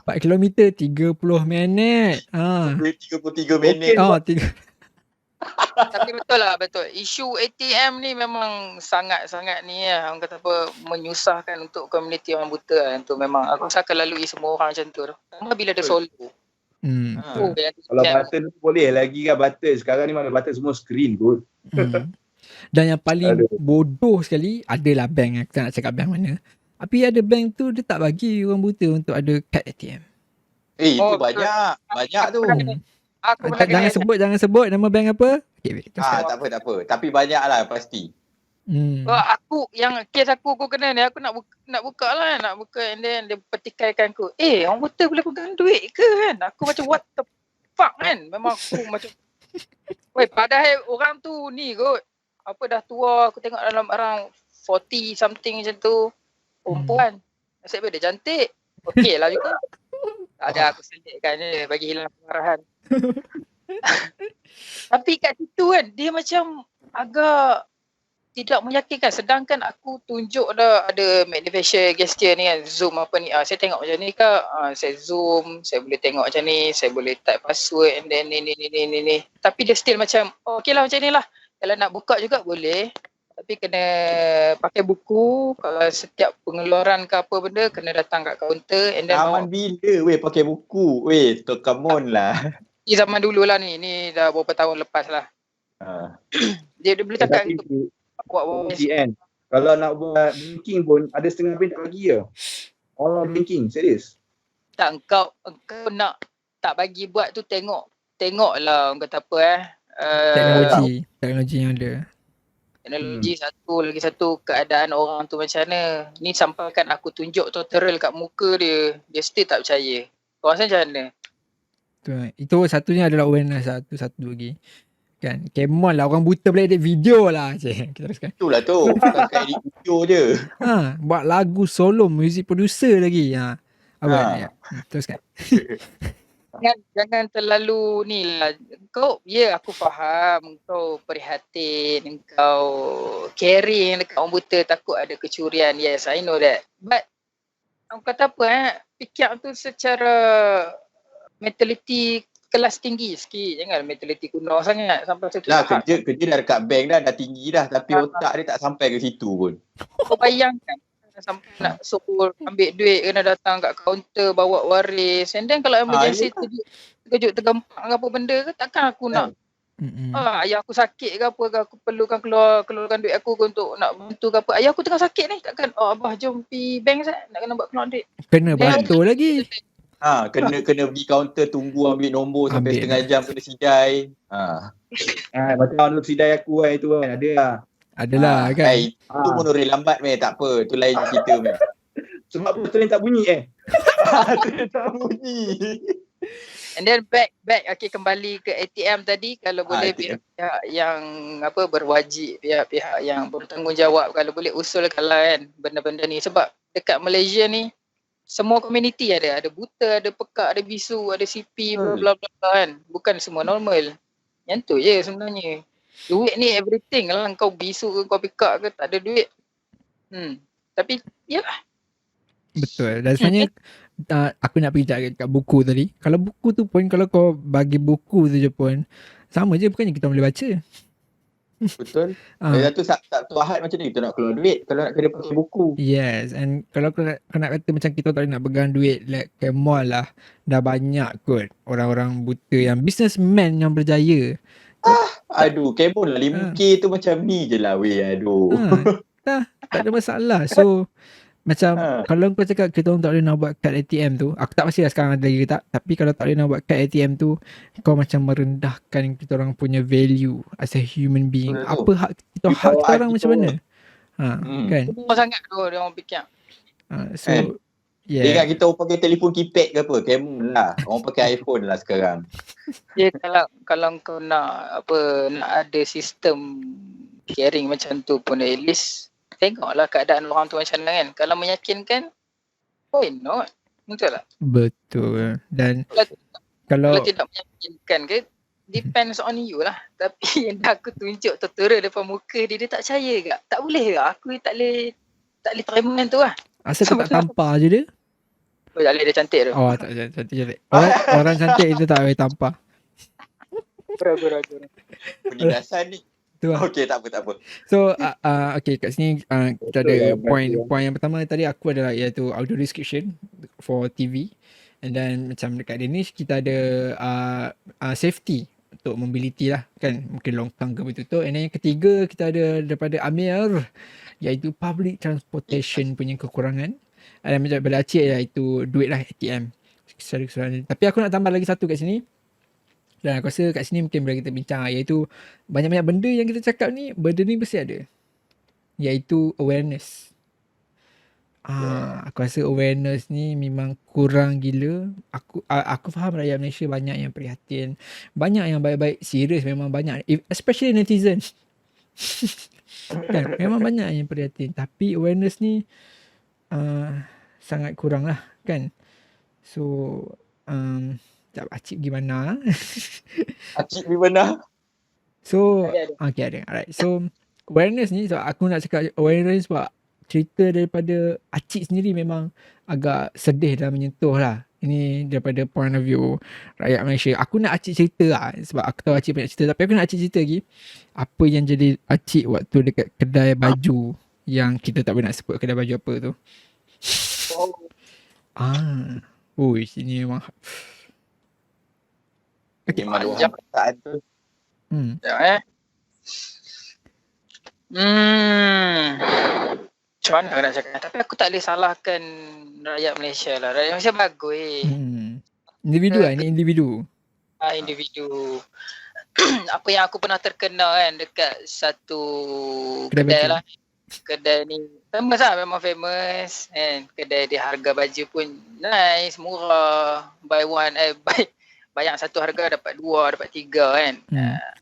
S2: 4 km 30 minit.
S4: 33 minit.
S1: Tapi betul lah, betul. Isu ATM ni memang sangat-sangat ni orang kata apa, menyusahkan untuk komuniti orang buta lah. Untuk memang aku rasa akan lalui semua orang macam tu. Sama bila ada solo.
S3: Kalau button tu boleh lagi kan button. Sekarang ni mana button semua screen kot.
S2: Dan yang paling bodoh sekali, adalah bank. Aku tak nak cakap bank mana. Tapi ada bank tu dia tak bagi orang buta untuk ada kad ATM.
S4: Itu banyak. Banyak tu.
S2: Jangan sebut nama bank apa. Okay,
S4: tak apa. Tapi banyak lah pasti.
S1: Aku yang kes aku kena ni, aku nak buka lah, nak buka, and then dia petikaikan aku. Orang buta boleh pegang duit ke kan? Aku macam what the fuck kan? Memang aku macam padahal orang tu ni kot, apa dah tua, aku tengok dalam orang 40 something macam tu, perempuan. Nasib baik dia cantik. Okey lah juga. Ada aku selitkan je bagi hilang kemarahan. Tapi kat situ kan dia macam agak tidak meyakinkan, sedangkan aku tunjuk dah ada magnification gesture ni kan, zoom apa ni, saya tengok macam ni kak, saya zoom, saya boleh tengok macam ni, saya boleh type password, and then ni. Tapi dia still macam okey lah macam ni lah, kalau nak buka juga boleh, tapi kena pakai buku. Kalau setiap pengeluaran ke apa benda kena datang kat kaunter, and then
S4: zaman bila pakai buku tu, come on lah.
S1: Ni zaman dulu lah ni dah beberapa tahun lepas lah. Dia boleh cakap gitu.
S3: ATM. Kalau nak buat banking pun ada setengah bank tak bagi je. Online banking, serius.
S1: Tak, engkau nak tak bagi buat tu, tengoklah orang kata apa
S2: teknologi yang ada.
S1: Teknologi satu keadaan orang tu macam mana. Ni sampaikan aku tunjuk tutorial kat muka dia still tak percaya. Kau rasa macam mana?
S2: Itu satunya adalah awareness satu lagi. Kan, come on lah, orang buta boleh edit video lah. Kita teruskan.
S4: Itulah tu, bukan edit video je.
S2: Buat lagu solo, music producer lagi. Abang, teruskan.
S1: Jangan terlalu ni lah. Kau, aku faham. Kau prihatin, kau caring dekat orang buta, takut ada kecurian. Yes, I know that. But, aku kata apa fikir tu secara mentality kelas tinggi sikit, jangan mentality kuno sangat sampai situ.
S4: Lah kerja dah dekat bank dah tinggi dah, tapi otak dia tak sampai ke situ pun.
S1: Kau bayangkan sampai nak suruh ambil duit, kena datang kat kaunter bawa waris, and then kalau emergency terkejut tergempak ke apa benda ke, takkan aku nak ayah aku sakit ke apa ke, aku perlukan keluarkan duit aku untuk nak bantu ke apa, ayah aku tengah sakit ni, takkan abah jom pergi bank nak kena buat keluar duit,
S2: kena bantu lagi.
S4: Kena pergi kaunter, tunggu ambil nombor sampai setengah jam, kena sidai.
S3: Macam orang sidai aku kan, itu kan ada lah.
S2: Adalah kan.
S4: Itu monorail lambat tak apa, tu lain cerita
S3: Sebab apa train tak bunyi
S4: train tak bunyi.
S1: And then back kembali ke ATM tadi, kalau boleh pihak yang berwajib, pihak yang bertanggungjawab, kalau boleh usulkanlah kan benda-benda ni, sebab dekat Malaysia ni semua komuniti ada buta, ada pekak, ada bisu, ada CP, bla bla bla kan. Bukan semua normal. Yang tu je sebenarnya. Duit ni everything lah. Kau bisu ke, kau pekak ke, tak ada duit. Tapi yalah.
S2: Betul. Dan sebenarnya aku nak pergi kat buku tadi. Kalau buku tu pun, kalau kau bagi buku tu je pun, sama je, bukannya kita boleh baca.
S4: Betul.
S2: Ah,
S4: Satu Sabtu Ahad macam ni kita nak keluar duit kalau nak kena pakai buku.
S2: yes, and kalau kau nak kata macam kita tak boleh nak pegang duit like ke mall lah, dah banyak kot orang-orang buta yang businessman yang berjaya.
S4: Aduh, kebon lah 5K tu macam ni je lah weh. Aduh.
S2: Tak ada masalah. So macam
S4: Ha.
S2: kalau kau cakap kita orang tak boleh nak buat kad ATM tu, aku tak pasti lah sekarang ada lagi ke tak, tapi kalau tak boleh nak buat kad ATM tu, kau macam merendahkan kita orang punya value as a human being.
S4: Betul tu.
S2: Apa hak kita
S4: Kewibawaan
S2: orang macam
S4: kita
S2: mana? Kan?
S1: Semua sangat tu dia orang fikir.
S2: So
S4: Dia
S2: yeah.
S4: ingat kita orang pakai telefon keypad ke apa? Kemon lah. Orang pakai iPhone lah sekarang.
S1: Ya, kalau kau nak ada sistem caring macam tu pun, at least tengoklah keadaan orang tu macam mana kan. Kalau meyakinkan, why not? Betul tak?
S2: Betul. Dan
S1: Kalau
S2: kalau
S1: tidak meyakinkan ke, depends on you lah. Tapi yang dah aku tunjuk tutorial depan muka dia tak percaya ke? Tak boleh ke? Aku tak boleh terima yang tu lah.
S2: asal kau tak tampar je dia.
S1: Oh, tak boleh, dia cantik tu.
S2: Oh, tak cantik. Orang cantik itu tak boleh tampar.
S1: Ragu.
S4: Penindasan ni.
S2: Tu lah.
S4: Okey, tak apa.
S2: So okay, kat sini kita ada point yang pertama tadi aku adalah iaitu audio description for TV, and then macam dekat Danish kita ada safety untuk mobility lah kan, mungkin longkang ke betul-betul, and then yang ketiga kita ada daripada Amir iaitu public transportation punya kekurangan, dan macam pada Acik iaitu duit lah, ATM secara keseluruhan. Tapi aku nak tambah lagi satu kat sini. Dan aku rasa kat sini mungkin boleh kita bincang, iaitu banyak-banyak benda yang kita cakap ni, benda ni mesti ada. Iaitu awareness. Aku rasa awareness ni memang kurang gila. Aku faham rakyat Malaysia banyak yang prihatin. Banyak yang baik-baik, serius memang banyak. Especially netizen. Kan? Memang banyak yang prihatin. Tapi awareness ni sangat kurang lah kan. So sekejap, Acik gimana?
S4: Acik di mana?
S2: So,
S1: Ada.
S2: okay ada. Alright. So, awareness ni, so aku nak cakap awareness sebab cerita daripada Acik sendiri memang agak sedih dan menyentuh lah. Ini daripada point of view rakyat Malaysia. Aku nak Acik cerita lah sebab aku tahu Acik banyak cerita. Tapi aku nak Acik cerita lagi apa yang jadi Acik waktu dekat kedai baju yang kita tak boleh nak sebut kedai baju apa tu. Ini memang okay.
S4: Memang
S1: Panjang.
S4: orang perkataan tu.
S1: Sekejap macam mana aku nak cakap? Tapi aku tak boleh salahkan rakyat Malaysia lah. Rakyat Malaysia bagus.
S2: Individu lah, ini individu.
S1: Individu. Apa yang aku pernah terkenal kan dekat satu kedai lah. Kedai ni famous lah, memang famous kan. Kedai dia harga baju pun nice, murah. Buy yang satu harga dapat dua, dapat tiga kan.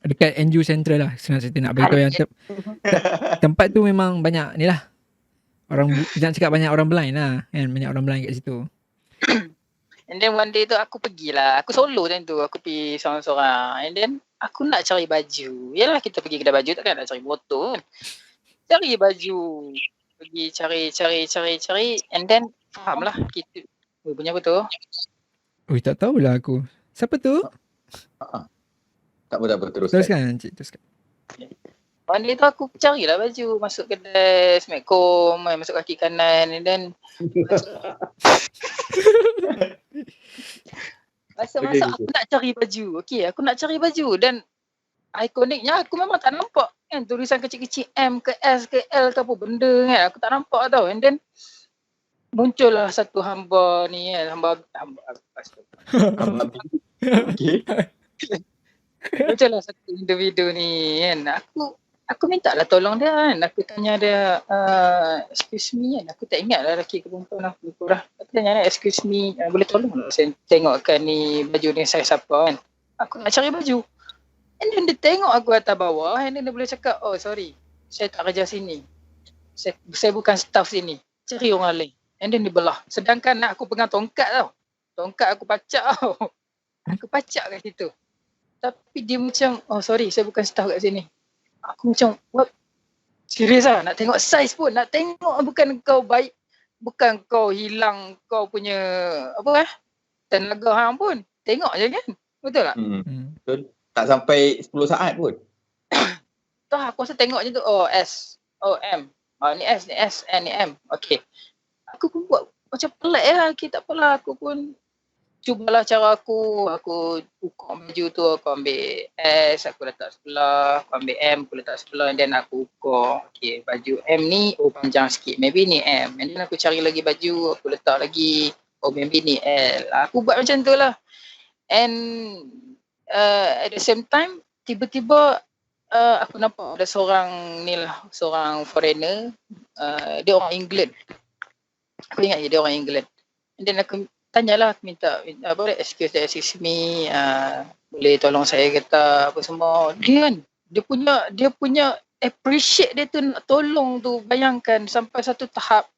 S2: Dekat NU Central lah. Senang cerita nak beritahu yang tempat tu memang banyak ni lah. Jangan cakap banyak orang blind lah kan. Banyak orang blind kat situ.
S1: And then one day tu aku pergilah. Aku solo time tu. Aku pergi seorang-seorang. And then aku nak cari baju. Yalah kita pergi kedai baju takkan nak cari motor kan. Cari baju. Pergi cari. And then faham lah kita. Punya apa tu?
S2: Tak tahulah aku. Siapa tu?
S4: Tak apa, teruskan.
S2: Teruskan.
S1: One day tu aku carilah baju. Masuk kedai Smackcom. Masuk kaki kanan. And then Masuk aku nak cari baju. Okay, aku nak cari baju. Dan ikoniknya aku memang tak nampak kan. Tulisan kecil-kecil M ke S ke L ke apa benda kan. Aku tak nampak tau. And then muncullah satu hamba ni kan. Hamba
S4: Okay.
S1: muncullah satu individu ni kan. Aku minta lah tolong dia kan. Aku tanya dia, excuse me kan. Aku tak ingat lah lelaki ke perempuan aku. Aku tanya dia, excuse me, boleh tolong tak saya tengokkan ni baju ni saiz apa kan. Aku nak cari baju. And then dia tengok aku atas bawah. And then dia boleh cakap, oh sorry, saya tak kerja sini. Saya bukan staff sini. Cari orang lain. And then dia belah. Sedangkan aku pegang tongkat tau. Tongkat aku pacak tau. Aku pacak kat situ. Tapi dia macam, oh sorry, saya bukan staff kat sini. Aku macam, what? Serius lah, nak tengok saiz pun. Nak tengok bukan kau baik. Bukan kau hilang kau punya, tenaga hang pun. Tengok je kan? Betul tak?
S4: Betul. Tak sampai 10 saat pun.
S1: Entah aku rasa tengok je tu, oh S, oh M. Oh ni S, ni M. Okay. Aku pun buat macam pelik okay, tak apalah, aku pun cubalah cara aku ukur baju tu, aku ambil S, aku letak sebelah, aku ambil M, aku letak sebelah, and then aku ukur, okay, baju M ni, oh panjang sikit, maybe ni M, and then aku cari lagi baju, aku letak lagi, oh maybe ni L. Aku buat macam tu lah. And at the same time, tiba-tiba aku nampak ada seorang foreigner, dia orang England. Aku ingat je dia orang England. And then aku tanyalah, aku minta excuse me, boleh tolong saya ke tak, apa semua. Dia punya appreciate dia tu nak tolong tu, bayangkan sampai satu tahap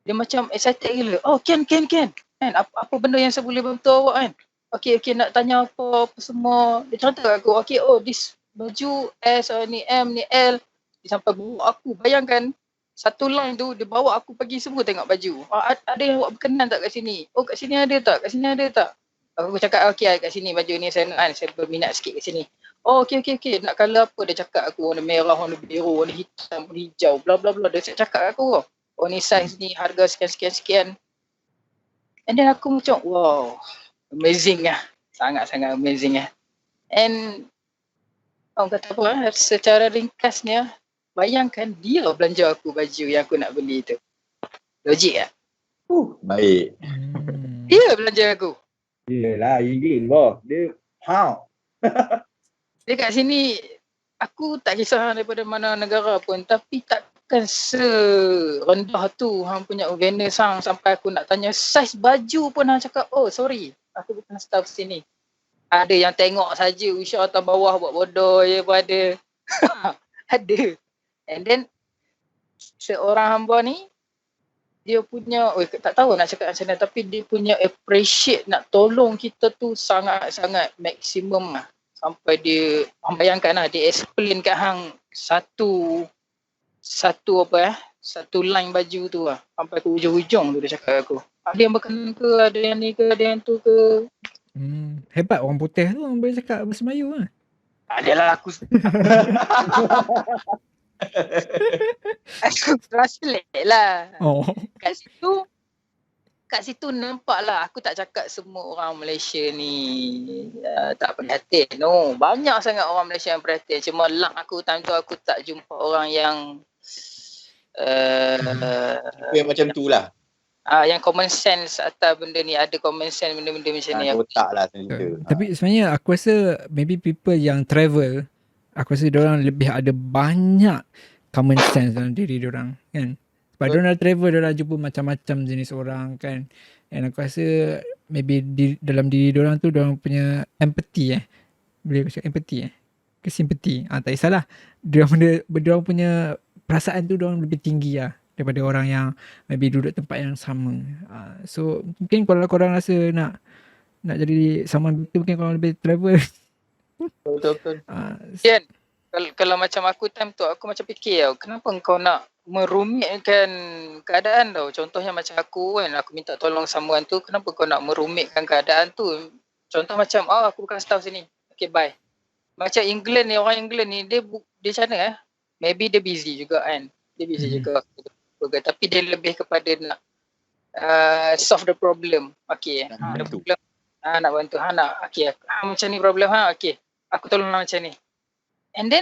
S1: dia macam excited gila. Oh can kan, apa benda yang saya boleh bantu awak kan. Okay, nak tanya apa semua. Dia cerita kat aku, okay, oh this baju S, ni M, ni L. Dia sampai bawa aku, bayangkan satu line tu dia bawa aku pergi semua tengok baju. Ada yang awak berkenan tak kat sini? Oh kat sini ada tak? Kat sini ada tak? Aku cakap okay, kat sini baju ni saya nak kan, saya berminat sikit kat sini. Oh okay. Nak colour apa? Dia cakap aku warna merah, warna biru, warna hitam, warna hijau, bla bla bla. Dia cakap kat aku. Oh ni size ni, harga sekian. And then aku macam wow, amazing lah. Sangat-sangat amazing lah. And orang kata apa, secara ringkasnya, bayangkan dia belanja aku baju yang aku nak beli tu. Logik tak?
S4: Baik.
S1: Dia belanja aku.
S3: Yelah, English boh. Dia how?
S1: Dia kat sini, aku tak kisah daripada mana negara pun, tapi takkan serendah tu hang punya awareness hang sampai aku nak tanya saiz baju pun hang cakap, oh sorry, aku bukan staff sini. Ada yang tengok saja usia atas bawah buat bodoh je pun ada. Ada. And then seorang hamba ni dia punya, tak tahu nak cakap macam mana, tapi dia punya appreciate nak tolong kita tu sangat-sangat maksimum lah. Sampai dia, bayangkan lah, dia explain kat hang satu line baju tu lah. Sampai ke hujung-hujung tu dia cakap kat aku. Ada yang berkenan ke, ada yang ni ke, ada yang tu ke.
S2: Hebat orang putih tu, orang boleh cakap bahasa Melayu lah.
S1: Adalah aku translate lah.
S2: Oh.
S1: Kat situ nampak lah, aku tak cakap semua orang Malaysia ni tak perhatian. No, banyak sangat orang Malaysia yang perhatian. Cuma luck aku time tu aku tak jumpa orang yang
S4: Yang macam tu lah.
S1: Yang common sense atas benda ni, ada common sense benda-benda macam ni.
S4: Otak lah sebenarnya.
S2: Tapi sebenarnya aku rasa maybe people yang travel, aku rasa diorang lebih ada banyak common sense dalam diri diorang kan. Sebab diorang dah travel, diorang jumpa macam-macam jenis orang kan. And aku rasa maybe dalam diri diorang tu diorang punya empathy boleh cakap empathy ke simpati, tak kisahlah. Diorang punya perasaan tu diorang lebih tinggi lah daripada orang yang maybe duduk tempat yang sama. So mungkin kalau korang rasa nak jadi someone betul, mungkin korang lebih travel.
S4: Betul.
S1: Kan, kalau macam aku time tu, aku macam fikir tau, kenapa kau nak merumitkan keadaan tau. Contohnya macam aku kan, aku minta tolong someone tu, kenapa kau nak merumitkan keadaan tu. Contoh macam, aku bukan staff sini, okay bye. Macam England ni, orang England ni, dia macam mana maybe dia busy juga kan. Dia busy juga. Tapi dia lebih kepada nak solve the problem. Okay, ada problem, nak bantu, okay, macam ni problem, okay, aku tolong macam ni. And then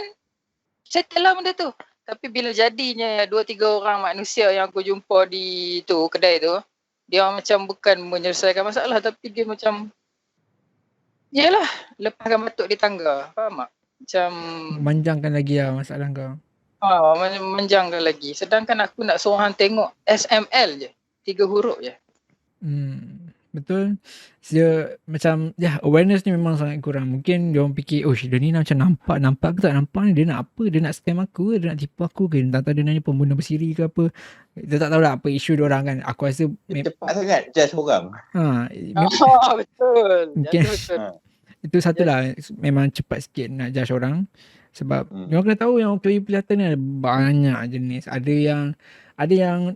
S1: settle lah benda tu. Tapi bila jadinya 2-3 orang manusia yang aku jumpa di tu kedai tu, dia macam bukan menyelesaikan masalah, tapi dia macam yalah, lepaskan batuk di tangga. Faham tak? Macam
S2: manjangkan lagi lah masalah kau.
S1: Menjangkan lagi. Sedangkan aku nak suruh hang tengok SML je. 3 huruf je.
S2: Betul. Dia macam awareness ni memang sangat kurang. Mungkin dia orang fikir, dia ni macam nampak ke tak nampak ni, dia nak apa? Dia nak scam aku ke? Dia nak tipu aku ke? Entah dia nak pembunuh bersiri ke apa. Dia tak tahu lah apa isu dia orang kan. Aku rasa
S4: cepat sangat judge orang.
S1: Betul.
S2: Mungkin
S1: Betul.
S2: itu satulah, memang cepat sikit nak judge orang. Sebab dia kena tahu yang kelihatan ni ada banyak jenis. Ada yang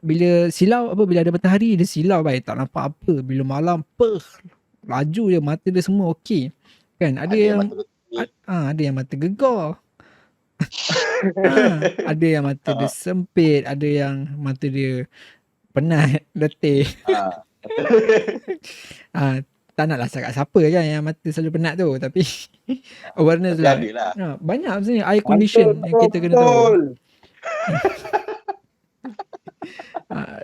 S2: bila silau bila ada matahari dia silau baik, tak nampak apa. Bila malam laju je, mata dia semua okey. Kan ada yang ada yang mata gegar. Ada yang mata dia sempit, ada yang mata dia penat, letih. Tak naklah cakap siapa kan yang mata selalu penat tu, tapi awareness
S4: Tapi
S2: lah.
S4: ada lah.
S2: Banyak sebenarnya eye condition yang kita kena tahu.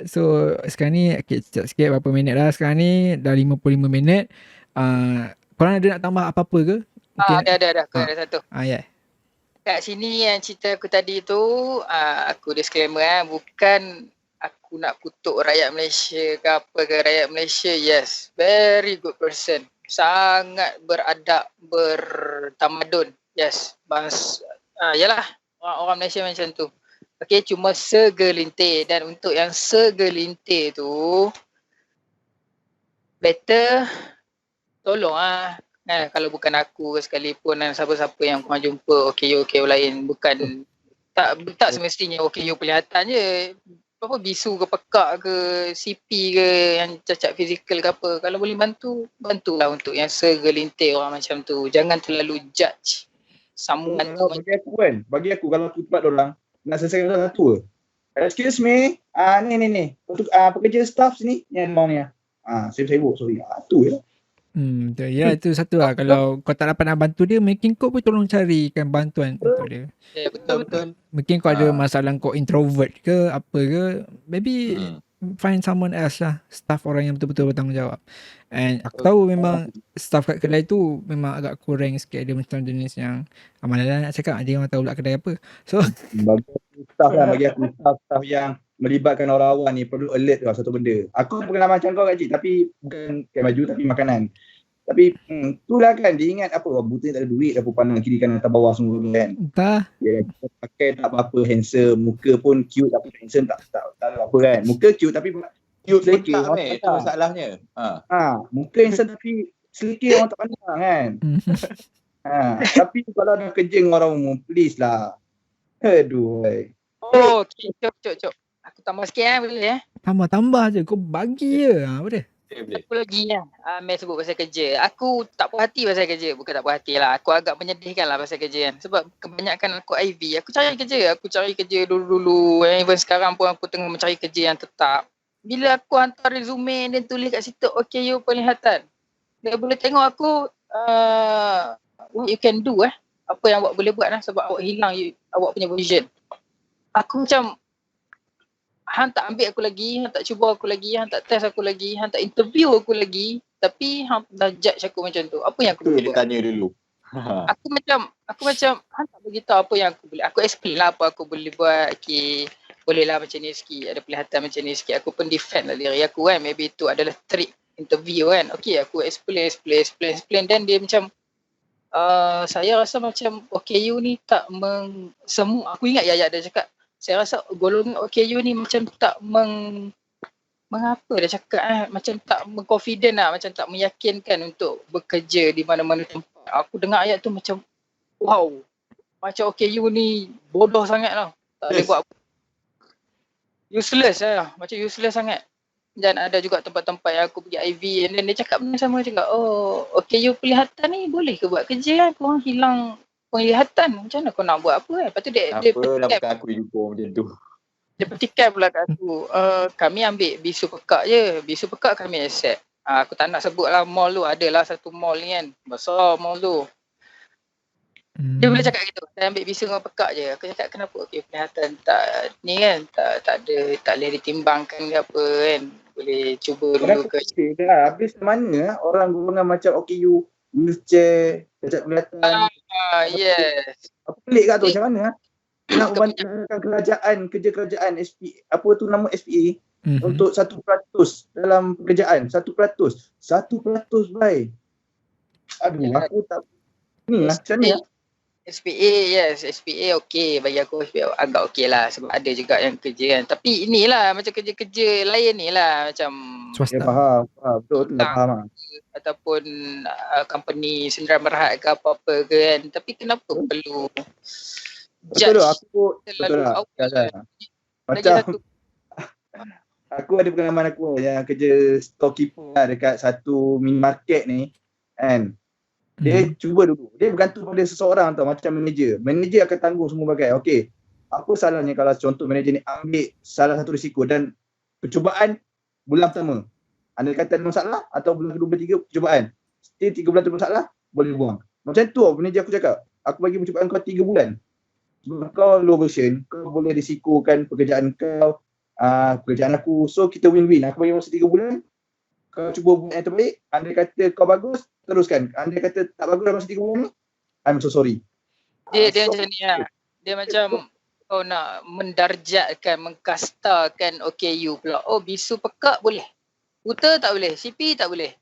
S2: So sekarang ni sekejap sikit berapa minit dah sekarang ni, dah 55 minit. Korang ada nak tambah apa-apa ke?
S1: Ada. Aku ada satu.
S2: Yeah.
S1: Kat sini yang cerita aku tadi tu, aku disclaimer bukan aku nak kutuk rakyat Malaysia ke apa ke. Rakyat Malaysia, yes, very good person. Sangat beradab, bertamadun. Yes, yalah, orang Malaysia macam tu. Okay, cuma segelintir. Dan untuk yang segelintir tu, better tolong kalau bukan aku sekalipun dan siapa-siapa yang korang jumpa OKU lain, bukan tak semestinya OKU pelihatan je. Apa bisu ke pekak ke CP ke yang cacat fizikal ke apa, kalau boleh bantulah untuk yang segelintir orang macam tu. Jangan terlalu judge someone tu.
S3: Bagi aku kalau aku tempat orang nak selesaikan satu. Excuse me, ni untuk pekerja staff sini yang mau ni. Sibuk sorry. Tu je.
S2: Betul. Ya, itu satu lah. Kalau kau tak dapat nak bantu dia, mungkin kau pun tolong carikan bantuan untuk dia.
S1: Ya, betul.
S2: Mungkin kau ada masalah, kau introvert ke apa ke, maybe find someone else lah, staff orang yang betul-betul bertanggungjawab. And aku tahu memang staff kat kedai tu memang agak kurang sikit, ada macam jenis yang mana lah nak cakap, dia memang tahu pula kedai apa. So
S3: bagi aku staff yang melibatkan orang awam ni perlu alert lah satu benda. Aku pengalaman macam kau kecil, tapi bukan kain baju tapi makanan. Tapi itulah kan, dia ingat apa, buta tak ada duit, apa pandang kiri kanan atas bawah semua kan.
S2: Entah.
S3: Dia pakai tak apa-apa, handsome, muka pun cute tapi handsome tak ada apa kan. Muka cute tapi cute selekeh.
S4: Itu masalahnya.
S3: Muka handsome tapi selekeh orang tak pandang kan. Tapi kalau dah kerja dengan orang umum, please lah. Aduh.
S1: Okay, cok. Aku tambah sikit boleh
S2: Tambah je, kau bagi je. Apa dia?
S1: Aku lagi Mel sebut pasal kerja. Aku tak puas hati pasal kerja. Bukan tak puas hati lah, aku agak menyedihkan lah pasal kerja kan. Sebab kebanyakan aku IV, aku cari kerja dulu-dulu. Even sekarang pun aku tengah mencari kerja yang tetap. Bila aku hantar resume, dia tulis kat situ OKU pelihatan, dia boleh tengok aku what you can do apa yang awak boleh buat sebab awak hilang awak punya vision. Aku macam, hang tak ambil aku lagi, hang tak cuba aku lagi, hang tak test aku lagi, hang tak interview aku lagi, tapi hang dah judge aku macam tu. Apa yang aku boleh buat?
S4: Tanya dulu.
S1: Aku macam hang tak beritahu apa yang aku boleh. Aku explain lah apa aku boleh buat. Okay, bolehlah macam ni sikit, ada pelihatan macam ni sikit. Aku pun defend lah diri aku kan. Maybe itu adalah trick interview kan. Okay, aku explain. Dan dia macam, saya rasa macam OKU ni tak semua. Aku ingat Yaya dia cakap, saya rasa golongan OKU ni macam tak mengapa dia cakap macam tak confident lah, macam tak meyakinkan untuk bekerja di mana-mana tempat. Aku dengar ayat tu macam wow, macam OKU ni bodoh sangat lah, tak boleh buat apa. Useless lah, macam useless sangat. Dan ada juga tempat-tempat yang aku pergi IV, and then dia cakap benda sama juga. OKU pelihatan ni boleh ke buat kerja korang hilang penglihatan, macam mana kau nak buat apa kan? Lepas tu dia
S4: bukan aku jumpa macam tu.
S1: Dia petikai pula kat aku, kami ambil bisu pekak je, bisu pekak kami accept. Aku tak nak sebut lah mall tu, adalah satu mall ni kan, besar mall tu. Dia boleh cakap gitu, saya ambil bisu dengan pekak je. Aku cakap kenapa pelihatan tak ni kan, tak boleh ditimbangkan ke apa kan, boleh cuba dulu ke.
S3: Habis mana orang golongan macam OKU, wheelchair, cacat penglihatan.
S1: Yes.
S3: Apa pelik kat tu, macam mana nak membantukan kerja kerajaan SPA, apa tu nama SPA, untuk 1% dalam pekerjaan. 1% bye. Aduh, aku tak ni lah macam ni lah.
S1: SPA, yes, SPA okey, bagi aku SPA agak okey lah, sebab ada juga yang kerja kan. Tapi inilah macam kerja-kerja lain ni lah, macam
S2: swasta.
S3: Faham, betul lah, faham lah.
S1: Ataupun company senderan berhad ke apa-apa ke kan. Tapi kenapa perlu
S3: betul lah, aku
S1: terlalu
S3: macam aku ada pengalaman aku yang kerja storekeeper lah dekat satu minimarket ni kan. Dia cuba dulu. Dia bergantung pada seseorang tau, macam manager. Manager akan tanggung semua bagai. Okey, apa salahnya kalau contoh manager ni ambil salah satu risiko dan percubaan bulan pertama. Andai kata ada masalah atau bulan kedua, ketiga percubaan. Still 3 bulan tu masalah, boleh buang. Macam tu manager aku cakap. Aku bagi percubaan kau 3 bulan. Sebab kau low version, kau boleh risikokan pekerjaan kau, pekerjaan aku. So kita win-win. Aku bagi masa 3 bulan. Kau cuba buat yang terbaik. Andai kata kau bagus, teruskan. Andai kata tak bagus dalam masa 3 bulan ni, I'm so sorry.
S1: Dia macam ni lah. Dia macam kau nak mendarjatkan, mengkastakan OKU pula. Oh, bisu pekak boleh. Buta tak boleh. CP tak boleh.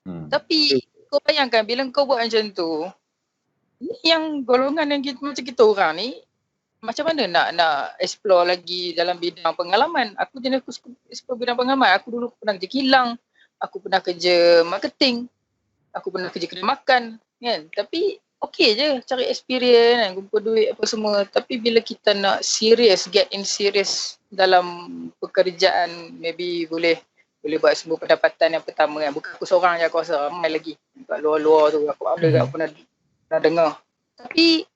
S1: Tapi kau bayangkan bila kau buat macam tu, ni yang golongan yang macam kita orang ni, macam mana nak explore lagi dalam bidang pengalaman. Aku jenis aku explore bidang pengalaman. Aku dulu pernah kerja kilang. Aku pernah kerja marketing. Aku pernah kerja kedai makan. Kan? Tapi okey je cari experience kan, kumpul duit apa semua. Tapi bila kita nak serious, get in serious dalam pekerjaan, maybe boleh buat semua pendapatan yang pertama kan. Bukan aku seorang je, aku rasa ramai lagi kat luar-luar tu. Aku pernah dengar. Tapi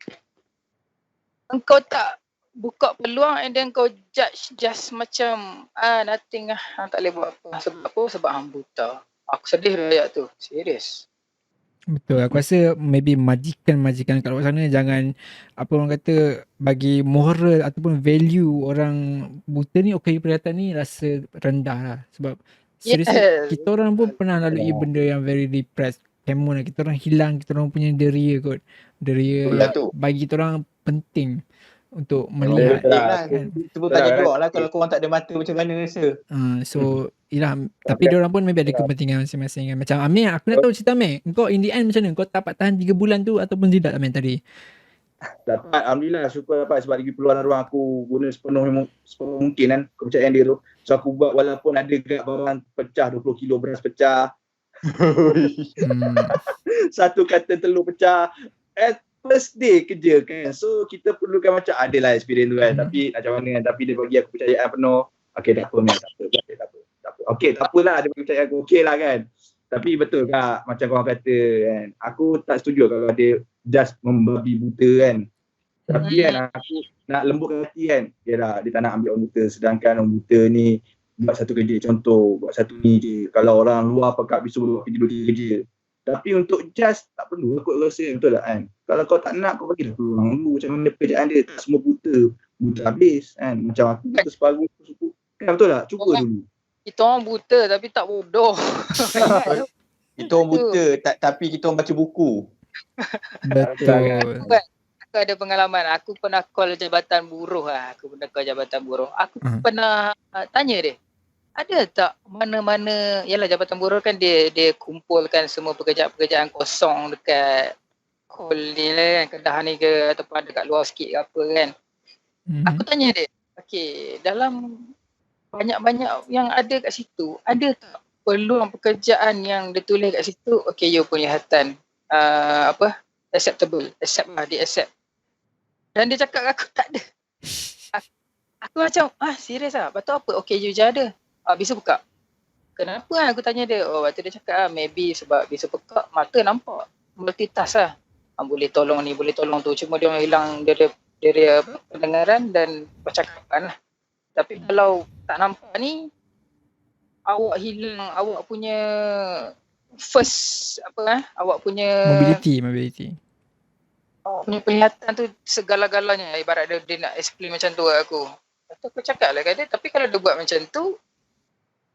S1: engkau tak buka peluang and then kau judge just macam nothing lah, tak boleh buat apa. Sebab apa? Sebab hang buta. Aku sedih ayat tu. Serius.
S2: Betul, aku rasa maybe majikan kat luar sana jangan, apa orang kata, bagi moral ataupun value orang buta ni, OKU penglihatan ni rasa rendah lah. Sebab seriously kita orang pun pernah lalui benda yang very depressed. Kemon lah, kita orang hilang kita orang punya deria kot. Deria yang bagi kita orang penting untuk melihat
S4: kan. Cuba tanya diorang lah kalau korang tak ada mata macam mana rasa.
S2: So yelah, tapi diorang pun maybe ada kepentingan masing-masing kan. Macam Amir, aku nak tahu cerita Amir, kau in the end macam mana? Kau dapat tahan 3 bulan tu ataupun tidak Amir tadi?
S3: Dapat, Alhamdulillah, syukur dapat sebab lagi peluang ruang aku guna sepenuh mungkin kan kepercayaan dia tu. So aku buat walaupun ada gerak barang pecah, 20 kilo beras pecah. Satu katil telur pecah. First day kerja kan. So kita perlukan macam adalah experience tu kan. Tapi macam mana kan. Tapi dia bagi aku percayaan penuh. Okay tak apa, tak apa. Okay tak apalah, dia bagi percayaan aku. Okay lah kan. Tapi betul kak, macam korang kata kan. Aku tak setuju kalau dia just membabi buta kan. Tapi kan aku nak lembutkan hati kan. Yalah, dia tak nak ambil orang buta. Sedangkan orang buta ni buat satu kerja. Contoh, buat satu ni je. Kalau orang luar pakat bisu kerja 2-3 kerja. Tapi untuk just tak perlu aku rasa betul tak kan. Kalau kau tak nak, kau bagi dah peluang dulu. Macam mana pekerjaan dia, tak semua buta habis kan. Macam aku buta separuh kan, betul tak? Cuba dulu.
S1: Kita orang buta tapi tak bodoh.
S4: Kita orang buta tapi kita orang baca buku.
S2: Betul.
S1: Aku ada pengalaman. Aku pernah call jabatan buruh lah. Aku pernah tanya dia, ada tak mana-mana, yalah jabatan buruh kan dia kumpulkan semua pekerjaan-pekerjaan kosong dekat hall ni lah kan, Kedah ni ke ataupun ada kat luar sikit ke apa kan. Aku tanya dia, okey, dalam banyak-banyak yang ada kat situ, ada tak peluang pekerjaan yang dia tulis kat situ, okey you penglihatan acceptable, dia accept. Dan dia cakap aku tak ada. Aku macam, serius lah, betul apa? Okey you je ada. Bisa buka. Kenapa kan aku tanya dia? Waktu dia cakap maybe sebab bisa buka, mata nampak. Multitask lah. Boleh tolong ni, boleh tolong tu. Cuma dia hilang dari pendengaran dan percakapan lah. Tapi kalau tak nampak ni, awak hilang awak punya first awak punya
S2: mobility.
S1: Awak punya penglihatan tu segala-galanya. Ibarat dia nak explain macam tu kat aku. Lepas aku cakap lah kat dia, tapi kalau dia buat macam tu,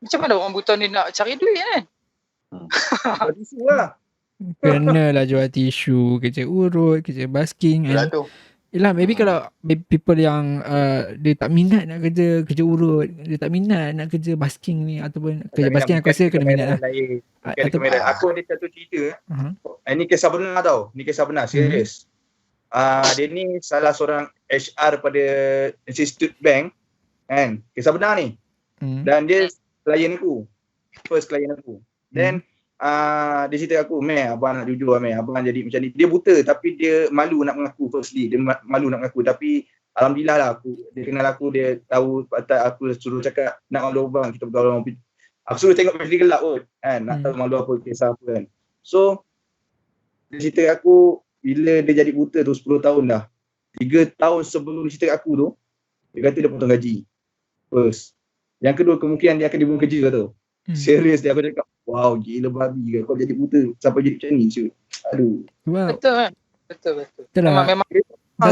S1: macam mana orang buta ni nak cari duit kan?
S3: Tisu lah.
S2: Kenalah jual tisu, kerja urut, kerja basking. Yelah, maybe kalau people yang dia tak minat nak kerja urut, dia tak minat nak kerja basking ni ataupun kerja basking, aku rasa kena minat lah.
S3: Aku ada satu cerita. Ini kisah benar tau. Ini kisah benar, serius. Dia ni salah seorang HR pada Institute Bank kan. Kisah benar ni. Dan dia klien aku. First klien aku. Then dia cerita aku, abang nak jujur abang jadi macam ni. Dia buta tapi dia malu nak mengaku firstly. Dia malu nak mengaku tapi alhamdulillah lah dia kenal aku, dia tahu aku suruh cakap nak malu bang, kita bertolong. Aku suruh tengok video gelap kan, nak tahu malu apa, kisah apa kan. So Dia cerita kat aku bila dia jadi buta tu 10 tahun dah. 3 tahun sebelum dia cerita kat aku tu, dia kata dia potong gaji. First. Yang kedua, kemungkinan dia akan dibuang kerja tu. Serius dia, aku cakap, wow, gila babi ke kau jadi buta sampai jadi macam ni, Syut. Aduh.
S2: Wow.
S1: Betul kan? Betul.
S2: Betul lah.
S1: Memang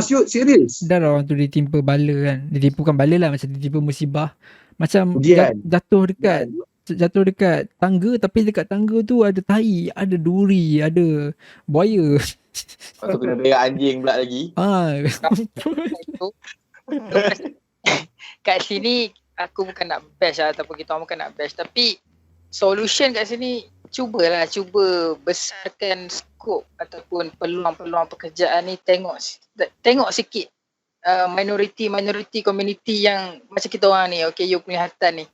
S3: Syut, serius.
S2: Dah lah orang tu ditimpa bala kan. Dia bukan bala lah, macam ditimpa musibah. Macam
S3: Ujian.
S2: jatuh dekat tangga, tapi dekat tangga tu ada tai, ada duri, ada buaya.
S4: Lepas tu kena berak anjing pula lagi.
S1: itu. Kat sini aku bukan nak bash lah, ataupun kita orang bukan nak bash, tapi solution kat sini cuba besarkan skop ataupun peluang-peluang pekerjaan ni, tengok sikit minority community yang macam kita orang ni, OKU penglihatan ni.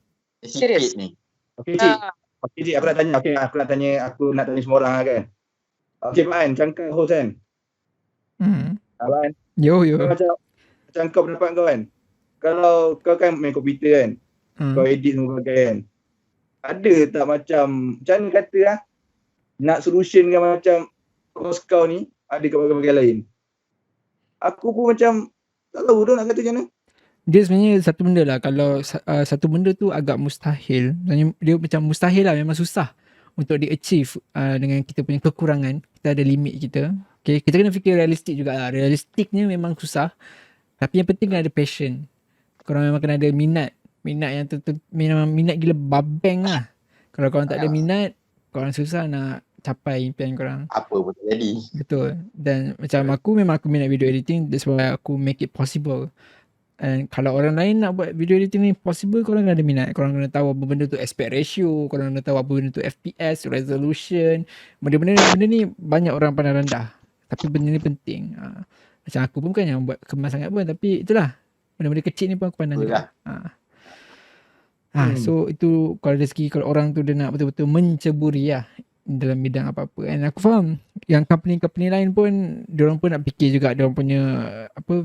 S1: Serius
S4: ni.
S3: Okey cik, aku nak tanya semua orang lah kan. Okey Pak An, macam kau host kan? Pak An,
S2: Yo.
S3: macam kau pendapat kau kan? Kalau kau kan main komputer kan, kau edit semua kan, ada tak macam mana kata lah, nak solution kan macam course kau ni ada kat bahagian lain? Aku pun macam tak tahu tu nak kata macam mana.
S2: Dia sebenarnya satu benda lah, kalau satu benda tu agak mustahil, dia macam mustahil lah, memang susah untuk di-achieve dengan kita punya kekurangan. Kita ada limit kita. Okay, kita kena fikir realistik juga lah. Realistiknya memang susah, tapi yang penting kena ada passion. Korang memang kena ada minat yang memang minat gila babeng lah. Kalau korang tak ada minat, korang susah nak capai impian korang.
S4: Apa pun tak jadi.
S2: Betul. Dan macam aku minat video editing, that's why aku make it possible. And kalau orang lain nak buat video editing ni possible, korang kena ada minat. Korang kena tahu apa benda tu aspect ratio, korang kena tahu apa benda tu FPS, resolution. Benda-benda ni banyak orang pandang rendah, tapi benda ni penting. Macam aku pun bukan yang buat kemas sangat pun, tapi itulah, benda-benda kecil ni pun aku pandang juga. So itu kalau dari segi, kalau orang tu dia nak betul-betul menceburi lah dalam bidang apa-apa. And aku faham yang company lain pun, diorang pun nak fikir juga diorang punya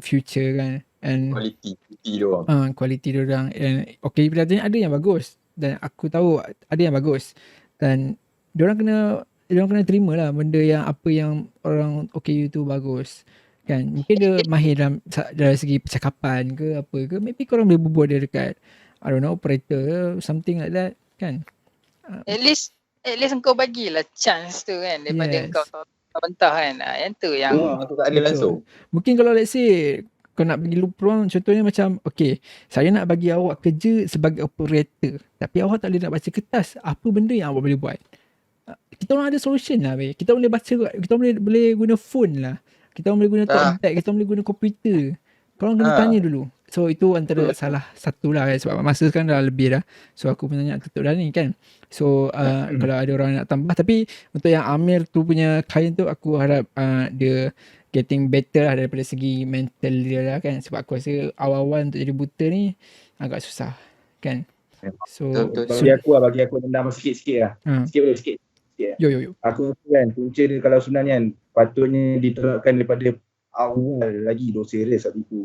S2: future kan. And
S4: Quality diorang.
S2: Quality diorang. And okay, pilihannya ada yang bagus, dan aku tahu ada yang bagus, dan diorang kena terima lah benda yang apa yang orang OKU tu bagus kan. Mungkin dia mahir dari segi percakapan ke apa ke, maybe korang boleh berbual dia dekat operator something like that kan.
S1: At least engkau bagilah chance tu kan, daripada engkau mentah kan. Yang tu yang
S4: tu tak ada langsung.
S2: Mungkin kalau let's say kau nak bagi peluang, contohnya macam okay, saya nak bagi awak kerja sebagai operator, tapi awak tak boleh nak baca kertas, apa benda yang awak boleh buat? Kita orang ada solution lah. Kita boleh baca, kita boleh guna phone lah, kita boleh guna tablet, kita boleh guna komputer. Korang kena tanya dulu. So itu antara salah satu lah kan, sebab masa sekarang dah lebih dah, so aku punya tutup dah ni kan. So kalau ada orang nak tambah, tapi untuk yang Amir tu punya klien tu, aku harap dia getting better lah daripada segi mental dia lah kan, sebab aku rasa awal-awal untuk jadi buta ni agak susah kan. So
S3: bagi aku tambah sikit-sikit lah. Sikit.
S2: Yo.
S3: Aku rasa kan punca dia kalau sebenarnya kan patutnya diterapkan daripada awal lagi, serius lah itu.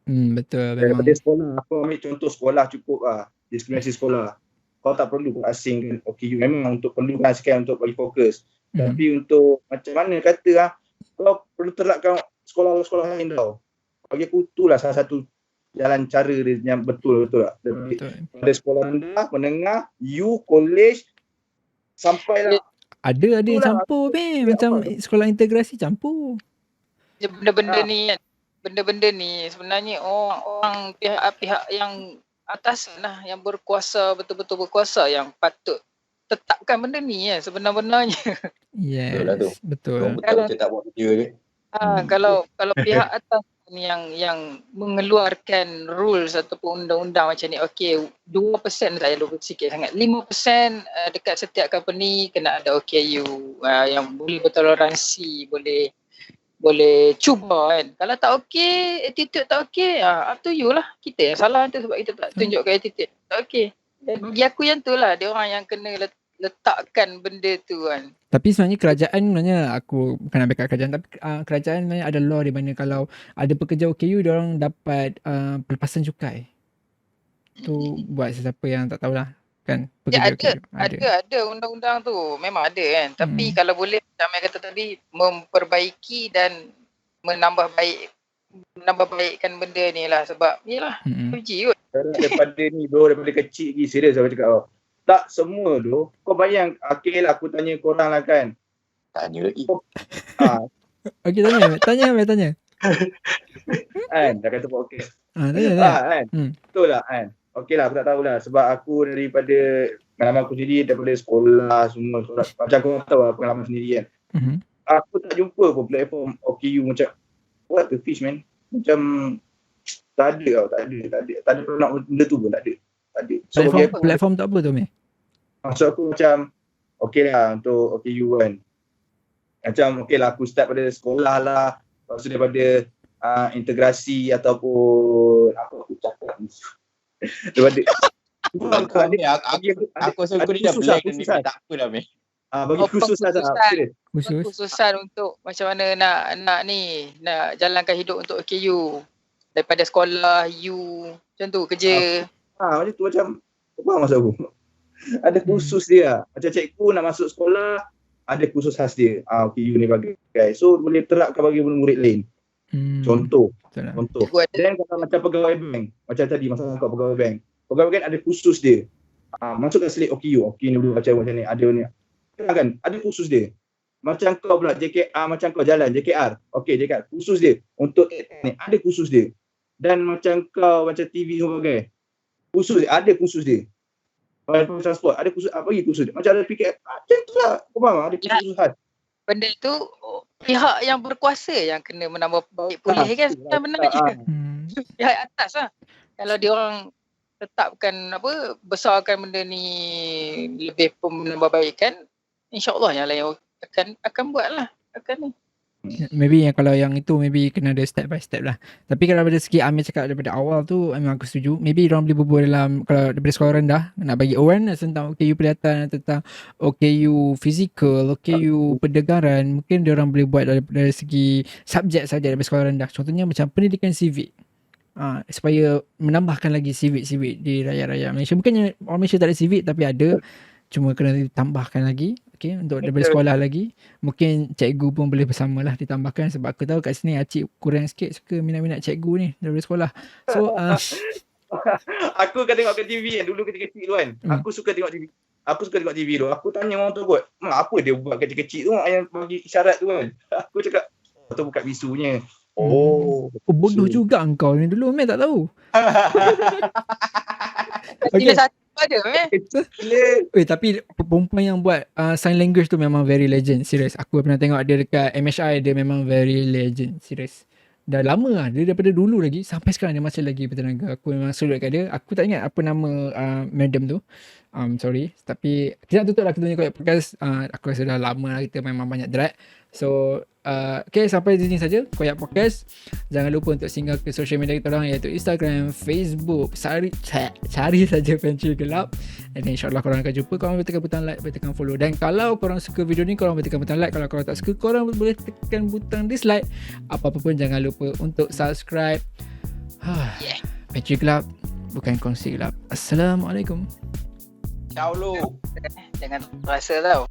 S2: Betul.
S3: Daripada sekolah, aku ambil contoh sekolah cukup lah, diskriminasi sekolah. Kau tak perlu asing kan, OKU memang untuk perlukan sekian untuk bagi fokus. Tapi untuk macam mana kata lah, kau perlu terapkan sekolah-sekolah lain tau. Bagi aku itulah salah satu jalan cara dia yang betul lah. Dari sekolah rendah, menengah, college, sampai lah.
S2: Ada yang campur macam sekolah integrasi campur.
S1: Benda-benda ni sebenarnya orang pihak-pihak yang atas lah, yang berkuasa, betul-betul berkuasa, yang patut tetapkan benda ni sebenar-benarnya.
S2: Yes, betul.
S4: Kalau tak buat kerja dia.
S1: Kalau pihak atas ni yang mengeluarkan rules ataupun undang-undang macam ni, okey 2% saya lupa sikit sangat, 5% dekat setiap company kena ada OKU yang boleh bertoleransi, boleh cuba kan. Kalau tak okey, attitude tak okey, up to you lah. Kita yang salah tu sebab kita tak tunjukkan attitude tak okey. Dan bagi aku yang tu lah, dia orang yang kena letakkan benda tu kan.
S2: Tapi sebenarnya kerajaan, aku bukan nak backup kerajaan, tapi kerajaan sebenarnya ada law di mana kalau ada pekerja OKU, dia orang dapat pelepasan cukai. Tu buat sesiapa yang tak tahulah kan
S1: Ya,
S2: pekerja
S1: ada undang-undang tu. Memang ada kan. Tapi kalau boleh macam yang kata tadi, memperbaiki dan menambah baikkan benda ni lah. Sebab yelah, uji kot.
S3: Daripada ni bro, daripada kecil lagi serius aku cakap tau. Tak semua tu, kau bayang, okay lah aku tanya korang lah kan.
S4: Tanya lagi.
S2: Okey, tanya.
S3: Kan, dah kata okey.
S2: Tanya.
S3: Kan, betul lah kan. Okey lah, aku tak tahulah. Sebab aku daripada pengalaman aku sendiri, daripada sekolah semua. Macam kau tahu lah pengalaman sendiri kan. Aku tak jumpa pun platform OKU macam, what the fish man. Macam, tak ada pernah benda tu pun tak ada. So,
S2: Platform tak apa tu, Meh?
S3: Maksud aku macam, okey lah untuk OKU kan. Macam okey lah aku start pada sekolah lah. Lepas tu daripada integrasi ataupun apa aku cakap ni. Daripada
S4: aku rasa kau ni dah blank ni, tak apalah Meh.
S3: Bagi khusus lah
S1: Khususan untuk macam mana nak jalankan hidup untuk OKU. Daripada sekolah, macam tu kerja.
S3: Macam tu macam apa maksud aku? Ada khusus dia. Macam cikgu nak masuk sekolah, ada khusus khas dia. OKU ni bagi guys. So boleh terapkan bagi murid lain. Contoh. Dan kalau macam pegawai bank, macam tadi masa kau pegawai bank. Pegawai bank ada khusus dia. Masukkan slip OKU. Okey ni boleh baca macam ni. Ada ni. Kan ada khusus dia. Macam kau pula macam kau jalan JKR. Okey JKR khusus dia. Untuk ni ada khusus dia. Dan macam kau macam TV sebagainya. Khusus dia, ada khusus dia. Kalau transport ada khusus bagi khusus dia. Macam ada PKF. Macam tu lah. Kau faham? Ada khusus khas.
S1: Benda tu pihak yang berkuasa yang kena menambah baik pulih kan sebenarnya. Pihak atas lah. Kalau dia orang tetapkan besarkan benda ni lebih menambah baikkan, insya-Allah yang lain akan buatlah ni.
S2: Maybe kalau yang itu maybe kena ada step by step lah. Tapi kalau daripada segi Amir cakap daripada awal tu, memang aku setuju. Maybe orang boleh berbual dalam, kalau daripada sekolah rendah nak bagi awareness tentang OKU pelihatan, tentang OKU fizikal, OKU perdegaran, mungkin dia orang boleh buat dari segi subjek saja daripada sekolah rendah. Contohnya macam pendidikan civic. Supaya menambahkan lagi civic di rakyat-rakyat Malaysia. Bukannya orang Malaysia tak ada civic, tapi ada, cuma kena ditambahkan lagi. Okay, untuk daripada sekolah lagi. Mungkin cikgu pun boleh bersamalah ditambahkan. Sebab aku tahu kat sini Acik kurang sikit suka minat-minat cikgu ni daripada sekolah. So
S3: aku kan tengok TV kan dulu kecil-kecil tu kan. Aku suka tengok TV tu. Aku tanya orang tu kot, apa dia buat kecil-kecil tu yang bagi isyarat tu kan. Aku cakap, tu buka bisunya.
S2: Bodoh juga engkau ni dulu. Meh tak tahu.
S1: Okay. Ada
S2: tapi perempuan yang buat sign language tu memang very legend. Serius. Aku pernah tengok dia dekat MHI. Dia memang very legend. Serius. Dah lama lah. Dia daripada dulu lagi. Sampai sekarang dia masih lagi bertenaga. Aku memang salute kat dia. Aku tak ingat apa nama madam tu. Sorry. Tapi kita nak tutup lah kita punya Koyak Podcast. Aku rasa dah lama lah kita memang banyak drag. So okay, sampai di sini saja Koyak Podcast. Jangan lupa untuk singgah ke social media kita orang, iaitu Instagram, Facebook. Cari saja Pantry Gelap. Dan insyaAllah korang akan jumpa. Korang boleh tekan butang like, boleh tekan follow. Dan kalau korang suka video ni, korang boleh tekan butang like. Kalau korang tak suka, korang boleh tekan butang dislike. Apa-apa pun jangan lupa untuk subscribe. Pantry Gelap, bukan kongsi gelap. Assalamualaikum.
S4: Ciao lu.
S1: Jangan terasa tau.